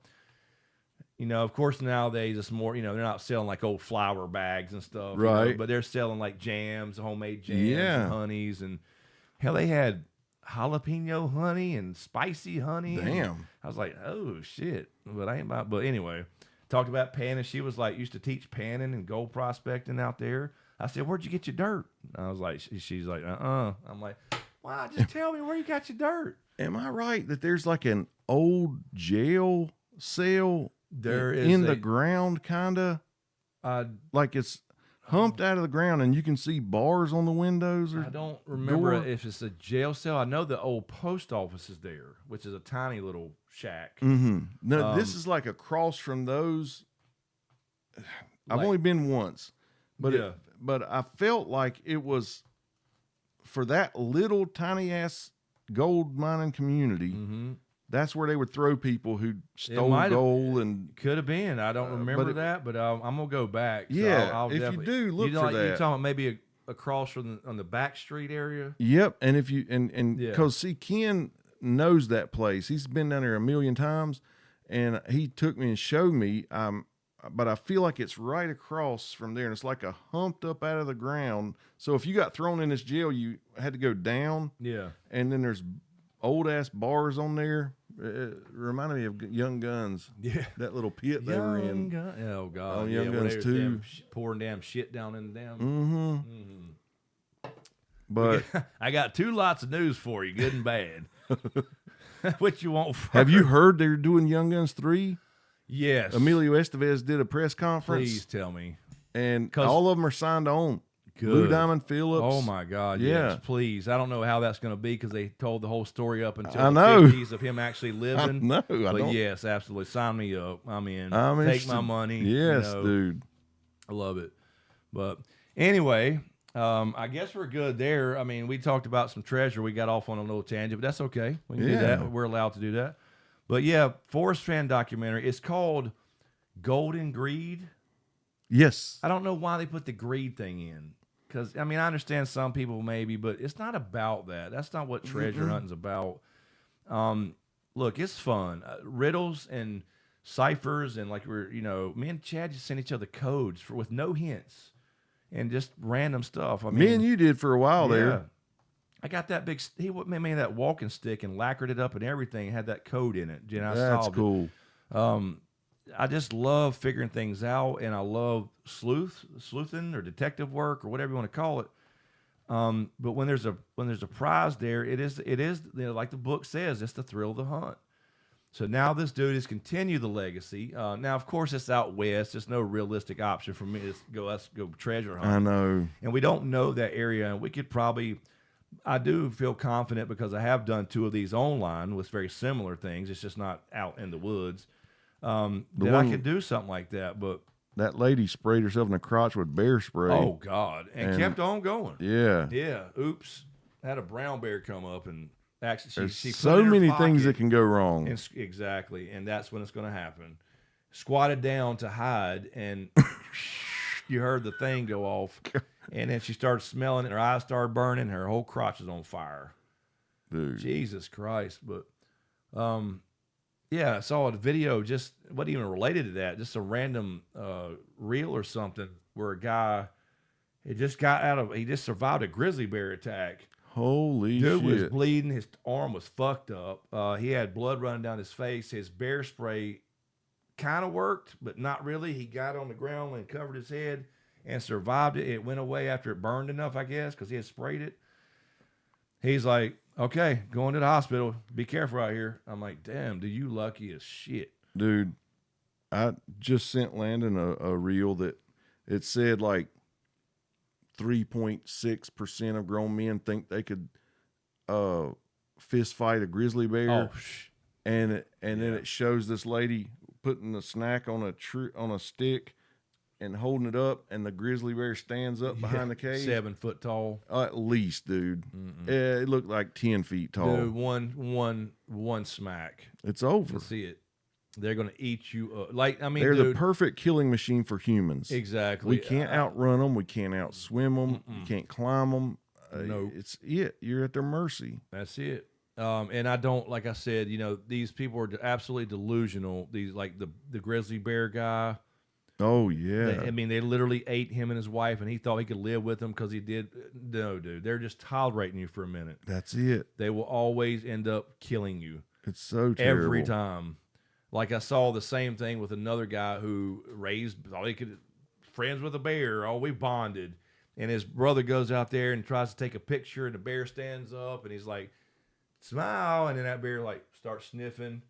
Of course nowadays it's more. They're not selling like old flour bags and stuff, Right. but they're selling like jams, homemade jams, Yeah. and honeys, and hell, they had jalapeno honey and spicy honey. Damn. I was like, oh shit, but I ain't about. But anyway, talked about panning. She was like, used to teach panning and gold prospecting out there. I said, where'd you get your dirt? I was like, she's like, I'm like, wow, just tell me where you got your dirt. Am I right that there's like an old jail cell There is in a- the ground, kind of? Like it's humped out of the ground and you can see bars on the windows? Or I don't remember door? if it's a jail cell. I know the old post office is there, which is a tiny little shack. Mm-hmm. No, this is like across from those. I've Like- only been once, but Yeah. but I felt like it was for that little tiny ass gold mining community. Mm-hmm. That's where they would throw people who stole might have- gold and Could have been. I don't remember but that, but I'm gonna go back. So Yeah, I'll if you definitely- do, look know, for like, You're that. talking about maybe across from on the back street area. Yep, and if you and Yeah. because see Ken knows that place. He's been down there a million times, and he took me and showed me. But I feel like it's right across from there, and it's like a humped up out of the ground. So if you got thrown in this jail, you had to go down, Yeah. and then there's old ass bars on there. It reminded me of Young Guns. Yeah. That little pit they were in. Oh God. Oh, yeah, Young where Guns they was 2. damn pouring damn shit down in them. Mm-hmm. But I got two lots of news for you, good and bad. What you want first? have you heard they're doing Young Guns 3? Yes. Emilio Estevez did a press conference. Please tell me. And 'Cause- all of them are signed on. Good. Blue Diamond Phillips. Oh my God! Yeah. Yes, please. I don't know how that's going to be because they told the whole story up until I the know. 50s of him actually living. know, I but don't- yes, absolutely. Sign me up. I'm in. I'm Take interested. my money. Yes, dude. I love it. But anyway, I guess we're good there. I mean, we talked about some treasure. We got off on a little tangent, but that's okay. We can do Yeah. that. We're allowed to do that. But yeah, Forrest Fenn documentary. It's called Golden Greed. Yes. I don't know why they put the greed thing in. Because, I mean, I understand some people maybe, but it's not about that. That's not what treasure hunting's about. Look, it's fun. Riddles and ciphers and like me and Chad just sent each other codes with no hints and just random stuff. I mean, Me and you did for a while yeah. there. I got that big, he made me that walking stick and lacquered it up and everything. Had that code in it. I That's solved cool. it. I just love figuring things out, and I love sleuthing or detective work or whatever you want to call it. But when there's a prize there, it is like the book says, it's the thrill of the hunt. So now this dude has continued the legacy. Now, of course, it's out west. There's no realistic option for me to let's go treasure hunt. I know. And we don't know that area. And we could probably, I do feel confident because I have done 2 of these online with very similar things. It's just not out in the woods. That I could do something like that. But that lady sprayed herself in the crotch with bear spray. oh, God. And kept on going. Yeah. Yeah. Oops. Had a brown bear come up and actually There's she put it so in her many pocket. things that can go wrong. And, exactly. And that's when it's going to happen. Squatted down to hide, and you heard the thing go off. And then she started smelling it. Her eyes started burning. Her whole crotch is on fire. Dude. Jesus Christ. But, yeah, I saw a video, just wasn't even related to that. Just a random reel or something where a guy, he just survived a grizzly bear attack. Holy Dude shit. was bleeding. His arm was fucked up. He had blood running down his face. His bear spray kind of worked, but not really. He got on the ground and covered his head and survived it. It went away after it burned enough, I guess, because he had sprayed it. He's like, okay, going to the hospital. Be careful out here. I'm like, damn, dude, you lucky as shit. Dude, I just sent Landon a reel that it said like 3.6% of grown men think they could fist fight a grizzly bear. Oh, and then it shows this lady putting a snack on a stick and holding it up, and the grizzly bear stands up behind the cage. 7 foot tall. At least, dude. It looked like 10 feet tall. Dude, one smack. It's over. To see it. They're going to eat you up. Like, I mean, They're dude, the perfect killing machine for humans. exactly. We can't outrun them. We can't outswim them. You can't climb them. Nope. It's it. You're at their mercy. That's it. And I don't, like I said, these people are absolutely delusional. These, like the grizzly bear guy. Oh, yeah. They literally ate him and his wife, and he thought he could live with them because he did. No, dude. They're just tolerating you for a minute. That's it. They will always end up killing you. It's so terrible. Every time. Like I saw the same thing with another guy who thought he could, friends with a bear. Oh, we bonded. And his brother goes out there and tries to take a picture, and the bear stands up, and he's like, smile. And then that bear like starts sniffing,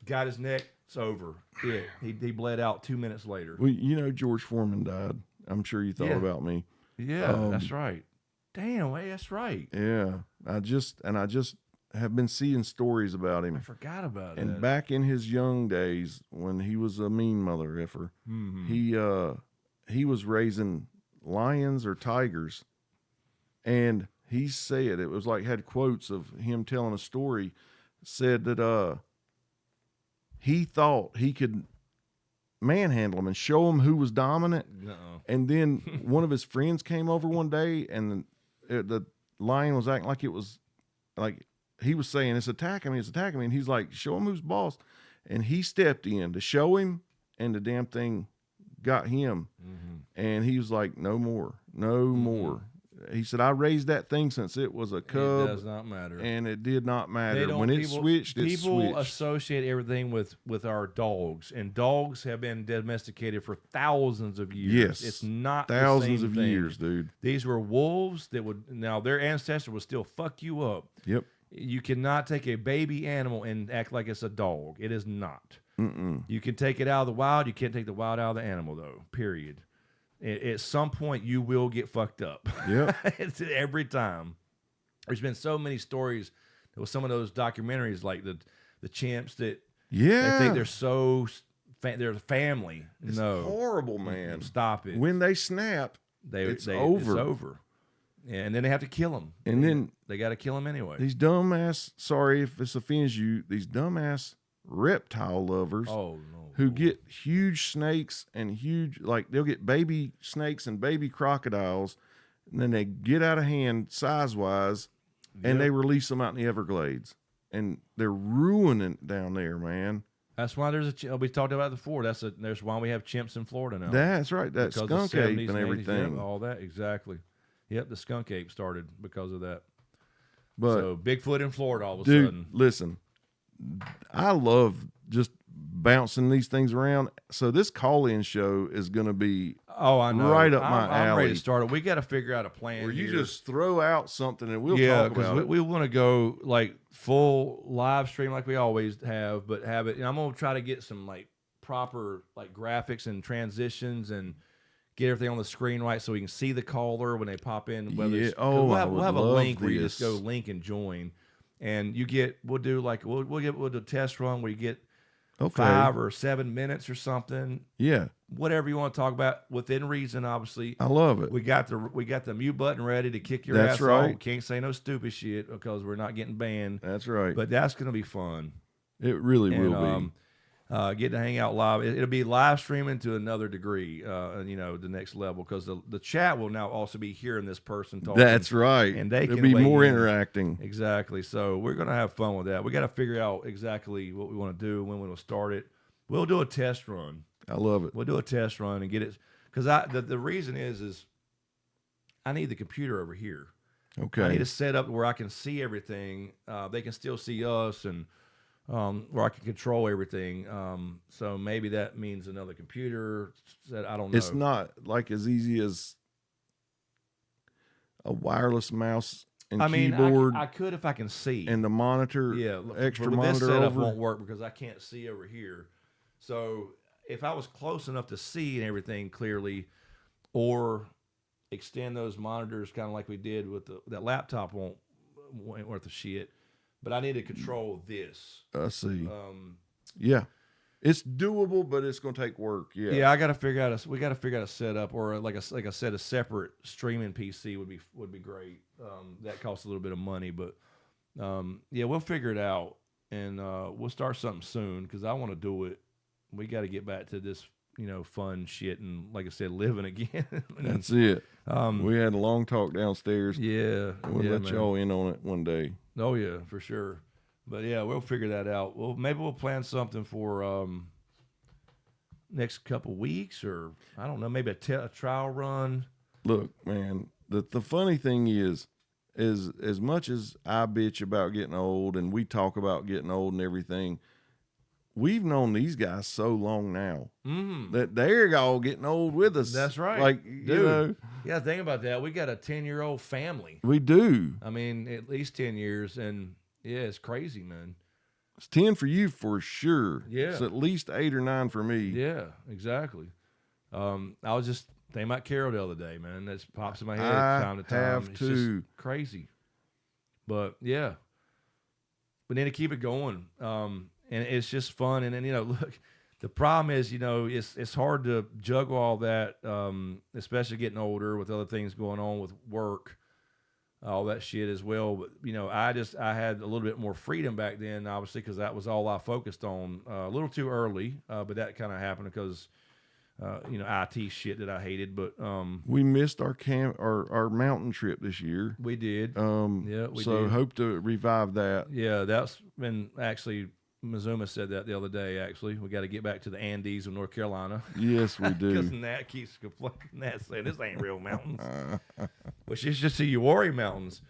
got his neck. It's over. Yeah, he bled out 2 minutes later. Well, George Foreman died. I'm sure you thought Yeah. about me. Yeah, that's right. Damn, hey, that's right. Yeah. I just have been seeing stories about him. I forgot about And that. back in his young days, when he was a mean mother effer, he was raising lions or tigers, and he said it was like had quotes of him telling a story. Said that he thought he could manhandle him and show him who was dominant. Uh-oh. And then one of his friends came over one day, and the lion was acting like it was like. He was saying, it's attacking me. And he's like, show him who's boss. And he stepped in to show him, and the damn thing got him. And he was like, no more. He said, I raised that thing since it was a cub. It does not matter. And it did not They matter. don't- When it people- switched, it people switched. associate everything with our dogs, and dogs have been domesticated for thousands of years. Yes. It's not Thousands the same of thing. years, dude. These were wolves that now their ancestor would still fuck you up. Yep. You cannot take a baby animal and act like it's a dog. It is not. You can take it out of the wild. You can't take the wild out of the animal, though. Period. At some point, you will get fucked up. Yep. It's every time. There's been so many stories with some of those documentaries, like the chimps that Yeah. they think they're family. It's No, horrible, man. stop it. When they snap, It's over. It's over. And then they have to kill them. And then they got to kill them anyway. these dumbass, sorry if this offends you, these dumbass reptile lovers Oh no. who get huge snakes and they'll get baby snakes and baby crocodiles, and then they get out of hand size-wise, and they release them out in the Everglades. And they're ruining it down there, man. That's why we talked about it before. There's why we have chimps in Florida now. That's right. That Because skunk the ape 70s and 80s, everything. yep, all that, exactly. Yep, the skunk ape started because of that. But So Bigfoot in Florida all of a dude, sudden. listen, I love just bouncing these things around. So this call-in show is going to be Oh, I know. Right up my I'm ready alley. to start it. We got to figure out a plan. Where you here. just throw out something and we'll yeah, talk about because it. we want to go like full live stream like we always have, but have it. And I'm gonna try to get some like proper like graphics and transitions and get everything on the screen right so we can see the caller when they pop in. Whether Yeah. it's, 'cause Oh, we'll I have, would we'll have a love link where you just this. go link and join, and you get. We'll do like we'll do a test run where you get Okay. 5 or 7 minutes or something. Yeah. Whatever you want to talk about within reason, obviously. I love it. We got the mute button ready to kick your That's ass right. off. Can't say no stupid shit because we're not getting banned. That's right. But that's gonna be fun. It really And, will be. Get to hang out live. It'll be live streaming to another degree. The next level because the chat will now also be hearing this person talking. That's right. And they It'll can be weigh more in. interacting. Exactly. So we're gonna have fun with that. We got to figure out exactly what we want to do, when we'll start it. We'll do a test run. I love it. We'll do a test run and get it because the reason is I need the computer over here. I need Okay. to set up where I can see everything. They can still see us, and where I can control everything. So maybe that means another computer. I don't know. It's not like as easy as a wireless mouse and I mean, keyboard I could if I can see. and the monitor. Yeah, extra but with monitor this setup over. won't work because I can't see over here. So if I was close enough to see and everything clearly, or extend those monitors kind of like we did with that laptop, won't worth a shit. But I need to control this. I see. Yeah, it's doable, but it's going to take work. Yeah. Yeah, we got to figure out a setup, or like I said, a separate streaming PC would be great. That costs a little bit of money, but yeah, we'll figure it out, and we'll start something soon because I want to do it. We got to get back to this, fun shit, and like I said, living again. That's it. We had a long talk downstairs. Yeah, We'll yeah, let man. y'all in on it one day. Oh yeah, for sure. But yeah, we'll figure that out. Maybe we'll plan something for next couple weeks, or I don't know, maybe a trial run. Look, man, the funny thing is as much as I bitch about getting old and we talk about getting old and everything, we've known these guys so long now that they're all getting old with us. That's right. Like, Dude. Yeah, think about that. We got a 10-year-old family. we do. I mean, at least 10 years, and yeah, it's crazy, man. It's 10 for you for sure. Yeah. It's at least 8 or 9 for me. Yeah, exactly. I was just thinking about Carol the other day, man. That pops in my head I time to time. have It's to. just crazy. But yeah, we need to keep it going. And it's just fun. And then, look, the problem is, it's hard to juggle all that, especially getting older with other things going on with work, all that shit as well. But, I had a little bit more freedom back then, obviously, because that was all I focused on a little too early. But that kind of happened because, IT shit that I hated. But We missed our our mountain trip this year. we did. Yeah, we so did. hope to revive that. Yeah, that's been actually, Mizuma said that the other day, actually. We got to get back to the Andes of North Carolina. Yes, we Because do. Nat keeps complaining, Nat saying, this ain't real mountains. Well, she's just the Uwharrie Mountains.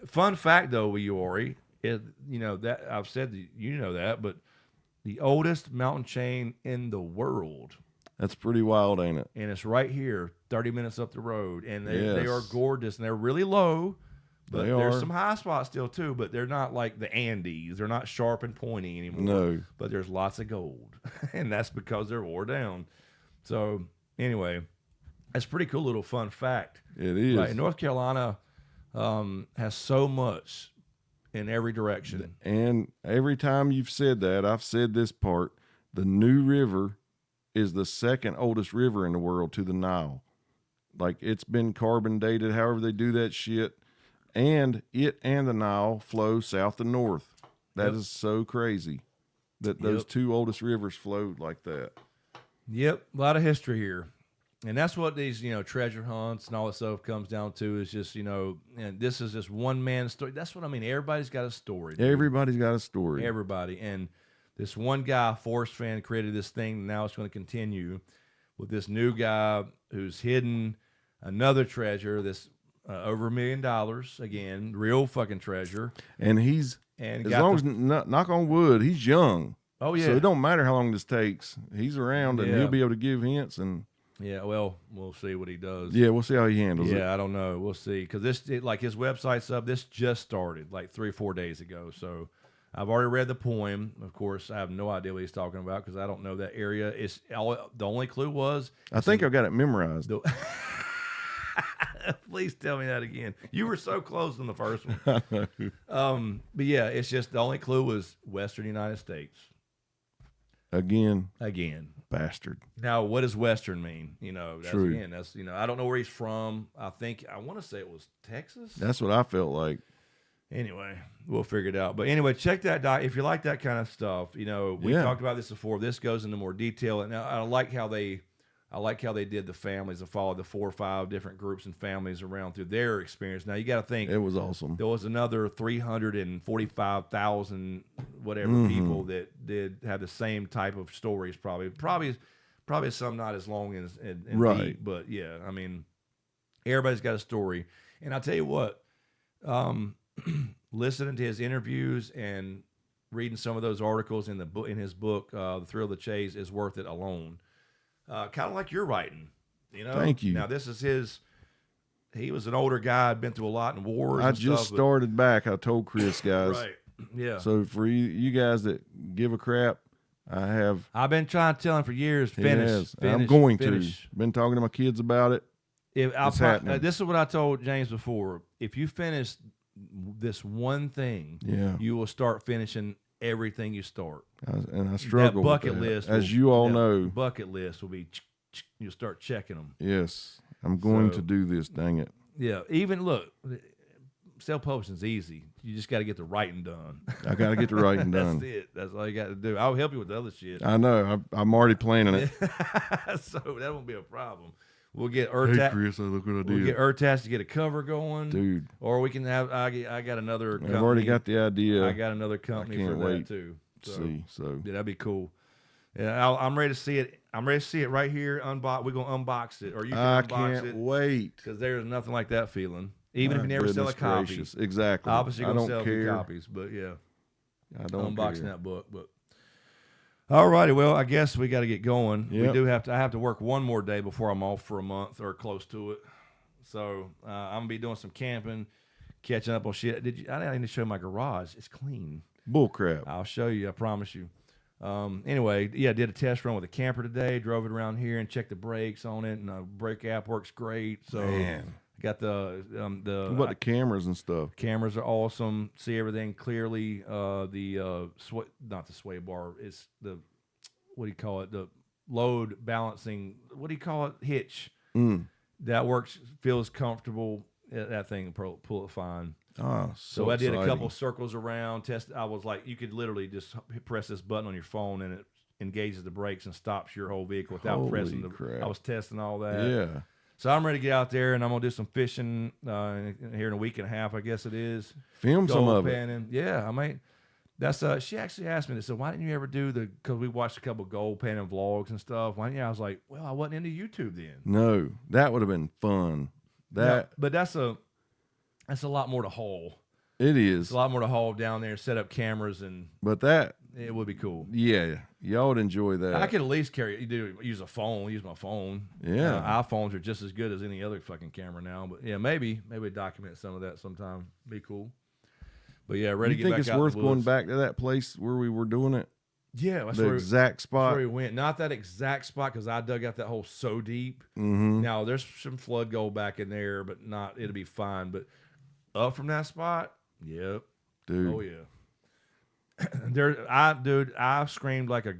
Fun fact, though, with Uwharrie, is, that I've said that you know that, but the oldest mountain chain in the world. That's pretty wild, ain't it? And it's right here, 30 minutes up the road. And they are Yes. gorgeous, and they're really low. But They there's are. some high spots still, too. But they're not like the Andes. They're not sharp and pointy anymore. No. But there's lots of gold. And that's because they're wore down. So, anyway, that's a pretty cool little fun fact. It is. Right, North Carolina has so much in every direction. And every time you've said that, I've said this part, the New River is the second oldest river in the world to the Nile. Like, it's been carbon dated, however they do that shit. And it and the Nile flow south to north. That is so crazy that those two oldest rivers flowed like that. Yep, a lot of history here. And that's what these, treasure hunts and all that stuff comes down to, is just, and this is just one man's story. That's what I mean. Everybody's got a story. Dude. Everybody's got a story. Everybody. And this one guy, Forrest Fenn, created this thing, and now it's going to continue with this new guy who's hidden another treasure, this over $1 million, again, real fucking treasure. And he's, And as got long as, knock on wood, he's young. Oh, yeah. So it don't matter how long this takes. He's around and Yeah. he'll be able to give hints. And Yeah, well, we'll see what he does. Yeah, we'll see how he handles it. Yeah, I don't know. We'll see. Because like his website's up. This just started like 3 or 4 days ago. So I've already read the poem. Of course, I have no idea what he's talking about because I don't know that area. The only clue was. I think I've got it memorized. Please tell me that again. You were so close in the first one. But yeah, it's just the only clue was Western United States. Again. Bastard. Now, what does Western mean? That's, True. Again, that's I don't know where he's from. I want to say it was Texas. That's what I felt like. Anyway, we'll figure it out. But anyway, check that if you like that kind of stuff. We talked about this before. This goes into more detail, and I like how they did the families and followed the 4 or 5 different groups and families around through their experience. Now you got to think it was awesome. There was another 345,000 whatever people that did have the same type of stories. Probably some not as long and right. deep, but yeah, I mean, everybody's got a story. And I'll tell you what, listening to his interviews and reading some of those articles in his book, The Thrill of the Chase, is worth it alone. Kind of like you're writing, Thank you. Now this is he was an older guy, had been through a lot in wars. I just started back. I told Chris, guys. Right. Yeah. So for you guys that give a crap, I've been trying to tell him for years. Finish. I'm going to. Been talking to my kids about it. It's happening. This is what I told James before. If you finish this one thing, you will start finishing everything you start. And I struggle that bucket with that. list. As you all know. Bucket list will be, you'll start checking them. Yes. I'm going to do this, dang it. Yeah. Even, look, self-publishing's easy. You just got to get the writing done. I got to get the writing done. That's it. That's all you got to do. I'll help you with the other shit. I know. I'm already planning it. So that won't be a problem. We'll get Hey, Chris, look what I did. We'll get Urtas to get a cover going. Dude. Or we can have, I got another company. I've already got the idea. I got another company for that too. So yeah, that'd be cool. Yeah, I'm ready to see it. I'm ready to see it right here. We're gonna unbox it, or you can unbox it. I can't wait because there's nothing like that feeling. Even if you never sell a copy, exactly. Obviously, you're gonna sell a few copies, but yeah, I don't unboxing that book. But all righty, well, I guess we got to get going. Yep. We do have to. I have to work one more day before I'm off for a month or close to it. So I'm gonna be doing some camping, catching up on shit. I didn't even show my garage. It's clean. Bull crap. I'll show you. I promise you. Anyway, yeah, I did a test run with a camper today. Drove it around here and checked the brakes on it, and the brake app works great. So Man. got the what about the cameras and stuff? Cameras are awesome. See everything clearly. Not the sway bar. It's the what do you call it? The load balancing. What do you call it? Hitch. That works. Feels comfortable. That thing will pull it fine. Oh, so I did a couple circles around. I was like, you could literally just press this button on your phone and it engages the brakes and stops your whole vehicle without pressing the. Crap. I was testing all that. Yeah. So I'm ready to get out there and I'm gonna do some fishing here in a week and a half, I guess it is. Film some of panning. It. Yeah, I might. That's she actually asked me this. So why didn't you ever do because we watched a couple gold panning vlogs and stuff. Why didn't you? I was like, well, I wasn't into YouTube then. No, that would have been fun. But that's a lot more to haul. It is. It's a lot more to haul down there, set up cameras, but it would be cool. Yeah, y'all would enjoy that. I could at least use my phone. Yeah, iPhones are just as good as any other fucking camera now. But yeah, maybe document some of that sometime. Be cool. But yeah, ready to get back out. You think it's worth going back to that place where we were doing it? Yeah, that's the exact spot. That's where we went. Not that exact spot because I dug out that hole so deep. Mm-hmm. Now there's some flood gold back in there, but it'll be fine. But up from that spot, yep, dude. Oh yeah. I screamed like a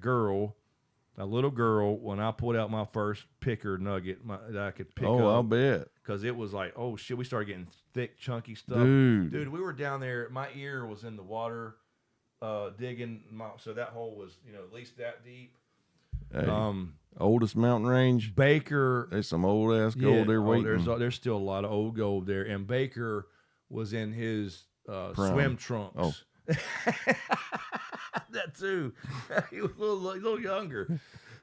little girl when I pulled out my first picker nugget that I could pick up. Oh, I'll bet. Because it was like, oh shit, we started getting thick, chunky stuff. Dude, we were down there. My ear was in the water. Digging so that hole was at least that deep. Hey, oldest mountain range, Baker. There's some old ass gold there waiting. There's still a lot of old gold there, and Baker was in his swim trunks. Oh. That too. He was a little younger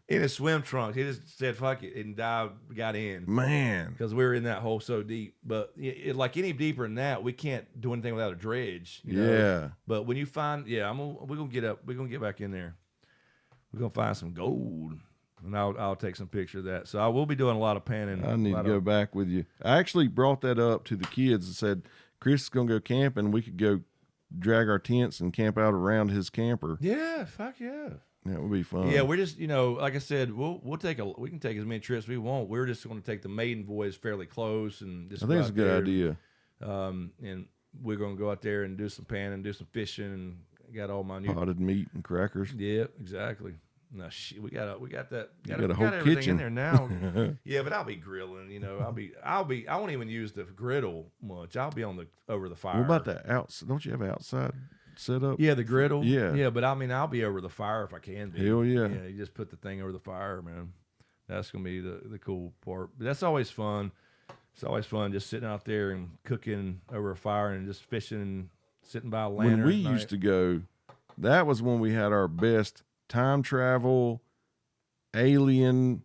in his swim trunks. He just said fuck it and got in. Man, because we were in that hole so deep. But like any deeper than that, we can't do anything without a dredge. You know? But when you find, we're gonna get up. We're gonna get back in there. We're gonna find some gold. and I'll take some picture of that. So I will be doing a lot of panning. I need to go back with you. I actually brought that up to the kids and said, Chris is going to go camping. We could go drag our tents and camp out around his camper. Yeah, fuck yeah. That would be fun. Yeah, we're just, like I said, we can take as many trips as we want. We're just going to take the maiden voyage fairly close and just I think it's a good idea. And we're going to go out there and do some panning, do some fishing, and got all my new Potted meat and crackers. Yeah, exactly. No shit, we got that. You got a whole everything kitchen in there now. Yeah, but I'll be grilling. I won't even use the griddle much. I'll be over the fire. What about that outside? Don't you have outside set up? Yeah, the griddle. Yeah, but I'll be over the fire if I can be. Hell yeah. Yeah, you just put the thing over the fire, man. That's gonna be the cool part. But that's always fun. It's always fun just sitting out there and cooking over a fire and just fishing and sitting by a lantern. When we used to go, that was when we had our best time travel, alien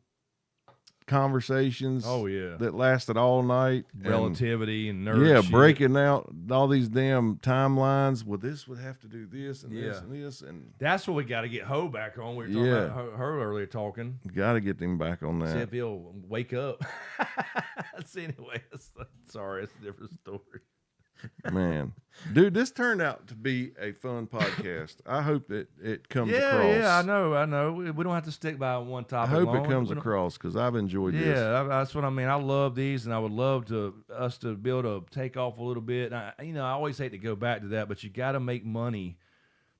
conversations. Oh yeah, that lasted all night. Relativity and nerd. Yeah, shit. breaking out all these damn timelines. Well, this would have to do this and this and this, and that's what we got to get Ho back on. We were talking about her earlier talking. Got to get him back on that. See if he'll wake up. See, anyway, sorry, it's a different story. Man, dude, this turned out to be a fun podcast. I hope that it comes across. Yeah, I know. We don't have to stick by one I topic. hope long. it comes across because I've enjoyed this. Yeah, that's what I mean. I love these, and I would love us to be able to take off a little bit. And I always hate to go back to that, but you got to make money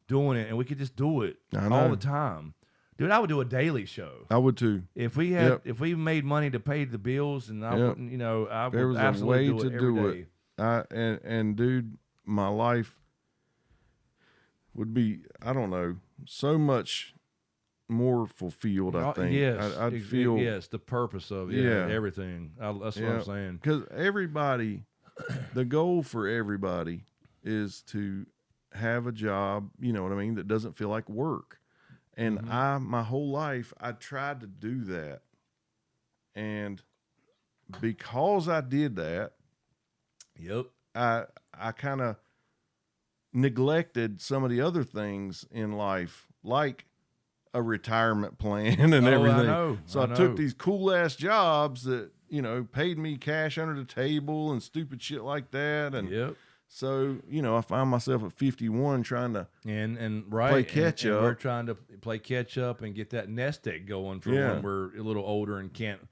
doing it, and we could just do it all the time. Dude, I would do a daily show. I would too. If we had, if we made money to pay the bills, and I wouldn't, I would there was absolutely a way do it to do every it. day. And dude, my life would be, I don't know, so much more fulfilled. I think. Yes, I'd feel. Yes, the purpose of everything. That's what I'm saying. Because everybody, the goal for everybody is to have a job. You know what I mean? That doesn't feel like work. And my whole life, I tried to do that. And because I did that, I kind of neglected some of the other things in life, like a retirement plan and everything. I know. So I took these cool ass jobs that, paid me cash under the table and stupid shit like that. And so, I find myself at 51 trying to play catch up. And we're trying to play catch up and get that nest egg going for when we're a little older and can't.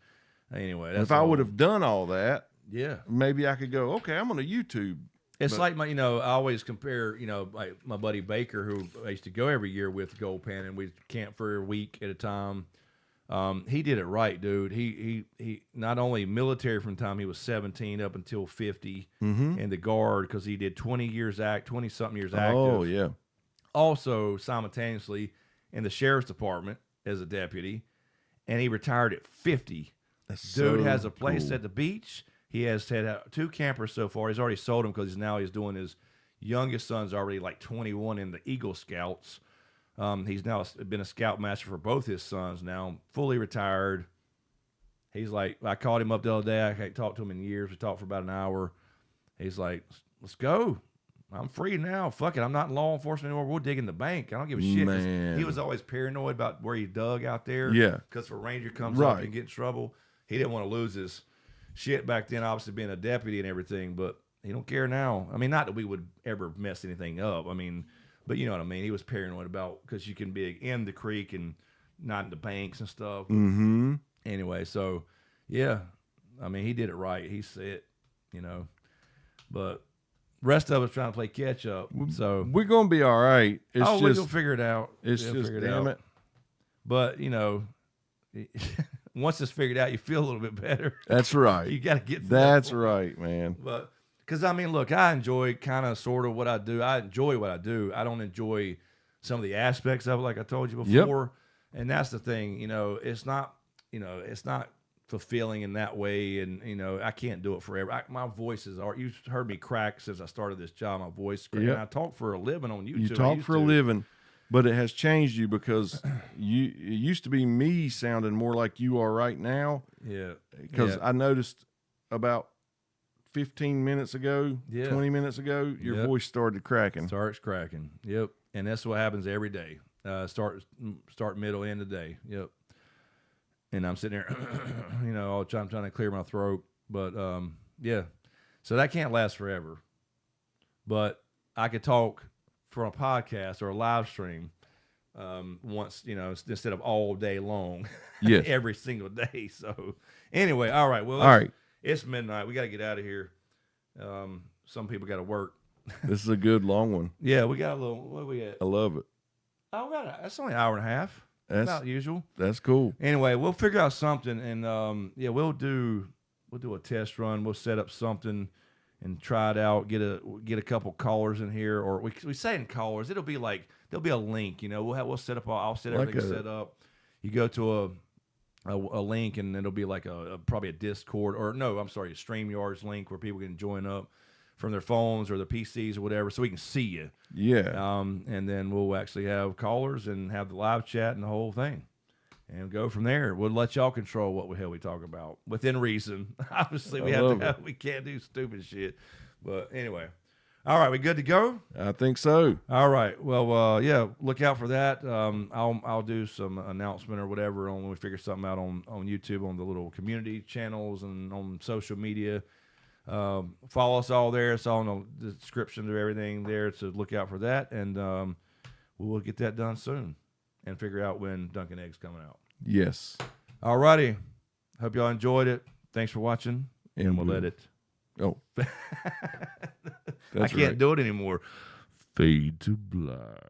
Anyway, that's if I would have done all that, yeah, maybe I could go, okay, I'm on a YouTube. It's like I always compare, like my buddy Baker, who I used to go every year with gold pan, and we'd camp for a week at a time. He did it right, dude. He not only military from the time he was 17 up until 50 in the Guard, because he did 20 something years active. Oh yeah. Also simultaneously in the sheriff's department as a deputy, and he retired at 50. Dude has a place at the beach. He has had 2 campers so far. He's already sold them because he's doing his youngest son's already like 21 in the Eagle Scouts. He's now been a scoutmaster for both his sons now, fully retired. He's like, I called him up the other day. I hadn't talked to him in years. We talked for about an hour. He's like, let's go. I'm free now. Fuck it. I'm not in law enforcement anymore. We'll dig in the bank. I don't give a shit. Man. He was always paranoid about where he dug out there. Yeah. Because if a ranger comes up and get in trouble, he didn't want to lose his shit back then, obviously being a deputy and everything, but he don't care now. I mean, not that we would ever mess anything up. I mean, but you know what I mean? He was paranoid about, because you can be in the creek and not in the banks and stuff. Mm-hmm. Anyway, so, yeah. I mean, he did it right. He said, but rest of us trying to play catch up. So we're going to be all right. It's we're just, going to figure it out. It's We'll just, figure damn it. But, once it's figured out, you feel a little bit better. That's right. You got to get to That's that point. right, man. But because I mean, look, I enjoy kind of sort of what I do. I enjoy what I do. I don't enjoy some of the aspects of it, like I told you before. And that's the thing, it's not fulfilling in that way. And I can't do it forever. My voice is art. You've heard me crack since I started this job. My voice, and I talk for a living on YouTube. You talk for a living. But it has changed you because it used to be me sounding more like you are right now. Yeah. Because I noticed about 15 minutes ago, 20 minutes ago, your voice started cracking. Starts cracking. Yep. And that's what happens every day. Start, middle, end of the day. Yep. and I'm sitting there, all trying to clear my throat. But yeah, so that can't last forever. But I could talk for a podcast or a live stream once, instead of all day long, Yes. every single day. So anyway, all right. Well, All right. it's midnight. We got to get out of here. Some people got to work. This is a good long one. Yeah, we got a little. What are we at? I love it. Oh, that's only an hour and a half. That's About usual. That's cool. Anyway, we'll figure out something, and we'll do a test run. We'll set up something and try it out. Get a couple callers in here, or we say in callers. It'll be like there'll be a link. We'll set up. I'll set everything set up. You go to a link, and it'll be like probably a Discord or no, I'm sorry, a StreamYards link where people can join up from their phones or their PCs or whatever, so we can see you. Yeah. And then we'll actually have callers and have the live chat and the whole thing, and go from there. We'll let y'all control what the hell we talk about within reason. Obviously, we can't do stupid shit. But anyway, all right, we good to go? I think so. All right. Well, yeah, look out for that. I'll do some announcement or whatever when we figure something out on YouTube, on the little community channels and on social media. Follow us all there. It's all in the description of everything there, so look out for that, and we'll get that done soon and figure out when Dunkin' Eggs coming out. Yes. All righty. Hope y'all enjoyed it. Thanks for watching, and we'll let it. Oh. I can't do it anymore. Fade to black.